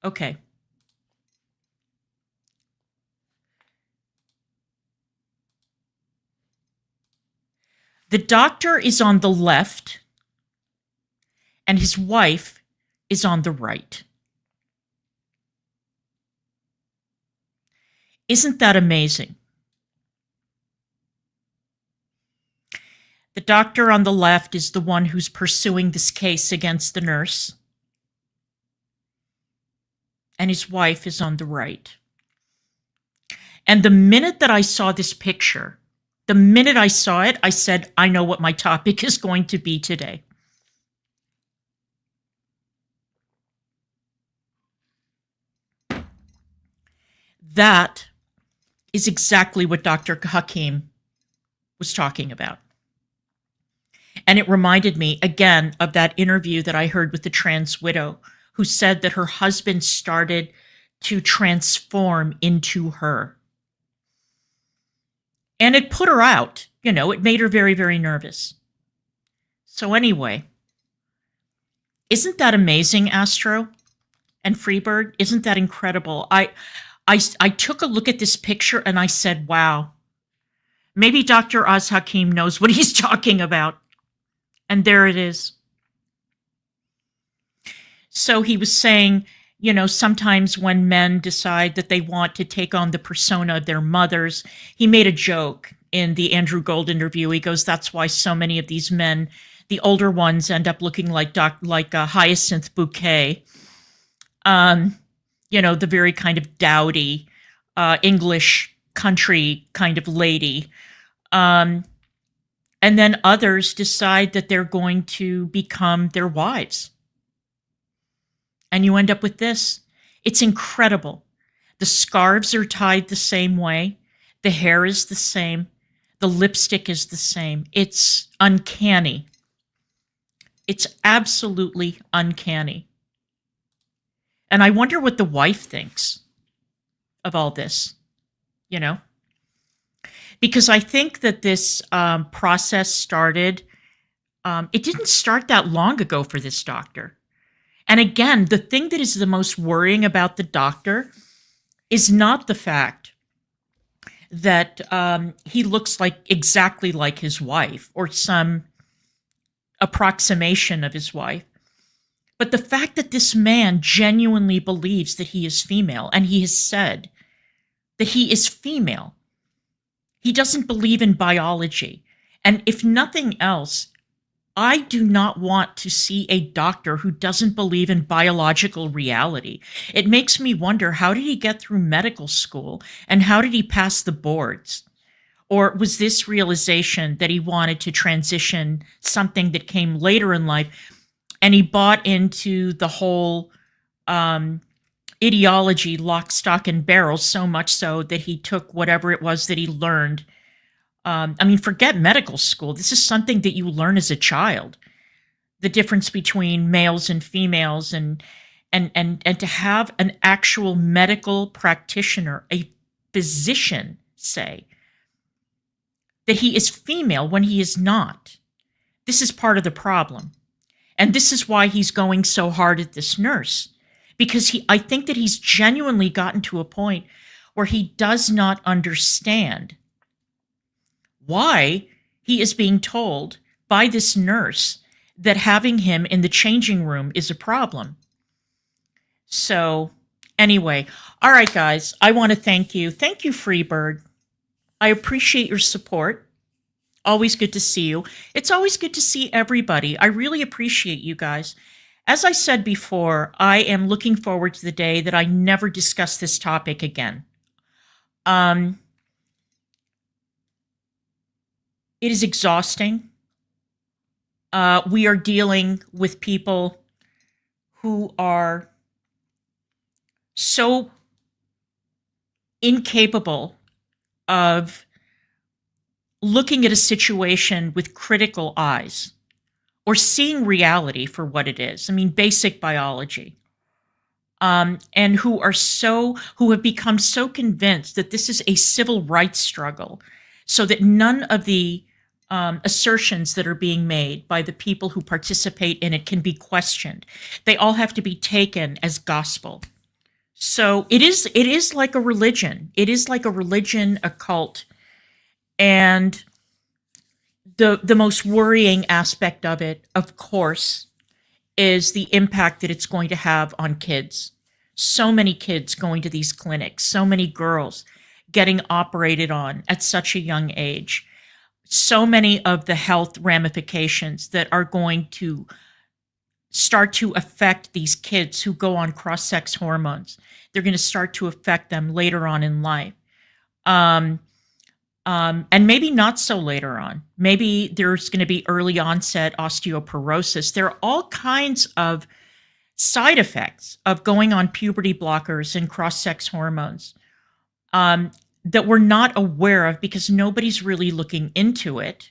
Okay. The doctor is on the left and his wife is on the right. Isn't that amazing? The doctor on the left is the one who's pursuing this case against the nurse. and his wife is on the right. And the minute that I saw this picture, the minute I saw it, I said, I know what my topic is going to be today. That is exactly what Dr. Hakeem was talking about. And it reminded me, again, of that interview that I heard with the trans widow who said that her husband started to transform into her. And it put her out. You know, it made her very, very nervous. So anyway, isn't that amazing, Astro and Freebird? Isn't that incredible? I took a look at this picture and I said, wow, maybe Dr. Oz Hakeem knows what he's talking about. And there it is. So he was saying, you know, sometimes when men decide that they want to take on the persona of their mothers, he made a joke in the Andrew Gold interview. He goes, that's why so many of these men, the older ones, end up looking like a hyacinth bouquet. You know, the very kind of dowdy English country kind of lady. And then others decide that they're going to become their wives. And you end up with this. It's incredible. The scarves are tied the same way. The hair is the same. The lipstick is the same. It's uncanny. It's absolutely uncanny. And I wonder what the wife thinks of all this, you know? Because I think that this process started, it didn't start that long ago for this doctor. And again, the thing that is the most worrying about the doctor is not the fact that he looks like exactly like his wife or some approximation of his wife, but the fact that this man genuinely believes that he is female, and he has said that he is female. He doesn't believe in biology. And if nothing else, I do not want to see a doctor who doesn't believe in biological reality. It makes me wonder, how did he get through medical school and how did he pass the boards? Or was this realization that he wanted to transition something that came later in life, and he bought into the whole ideology lock, stock, and barrel so much so that he took whatever it was that he learned. I mean, forget medical school. This is something that you learn as a child. The difference between males and females, and to have an actual medical practitioner, a physician, say that he is female when he is not. This is part of the problem. And this is why he's going so hard at this nurse, because I think that he's genuinely gotten to a point where he does not understand why he is being told by this nurse that having him in the changing room is a problem. So anyway, all right, guys, I want to thank you. Thank you, Freebird. I appreciate your support. Always good to see you. It's always good to see everybody. I really appreciate you guys. As I said before, I am looking forward to the day that I never discuss this topic again. It is exhausting. We are dealing with people who are so incapable of looking at a situation with critical eyes or seeing reality for what it is. I mean, basic biology. And who have become so convinced that this is a civil rights struggle, so that none of the assertions that are being made by the people who participate in it can be questioned. They all have to be taken as gospel. So it is like a religion. It is like a religion, a cult. And the most worrying aspect of it, of course, is the impact that it's going to have on kids. So many kids going to these clinics, so many girls getting operated on at such a young age, so many of the health ramifications that are going to start to affect these kids who go on cross-sex hormones. They're going to start to affect them later on in life. And maybe not so later on. Maybe there's going to be early onset osteoporosis. There are all kinds of side effects of going on puberty blockers and cross-sex hormones that we're not aware of because nobody's really looking into it.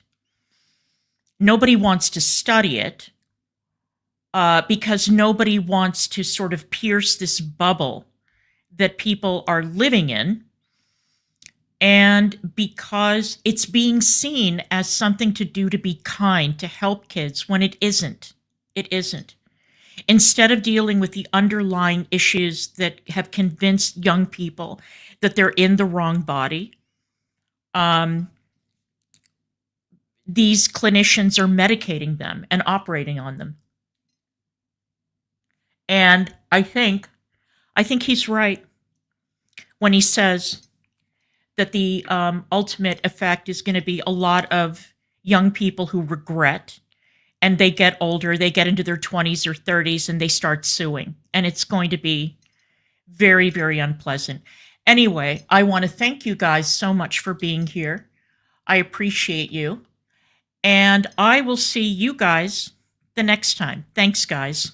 Nobody wants to study it because nobody wants to sort of pierce this bubble that people are living in. And because it's being seen as something to do to be kind, to help kids, when it isn't. It isn't. Instead of dealing with the underlying issues that have convinced young people that they're in the wrong body, these clinicians are medicating them and operating on them. And I think he's right when he says that the ultimate effect is going to be a lot of young people who regret, and they get older, they get into their 20s or 30s, and they start suing. And it's going to be very, very unpleasant. Anyway, I want to thank you guys so much for being here. I appreciate you. And I will see you guys the next time. Thanks, guys.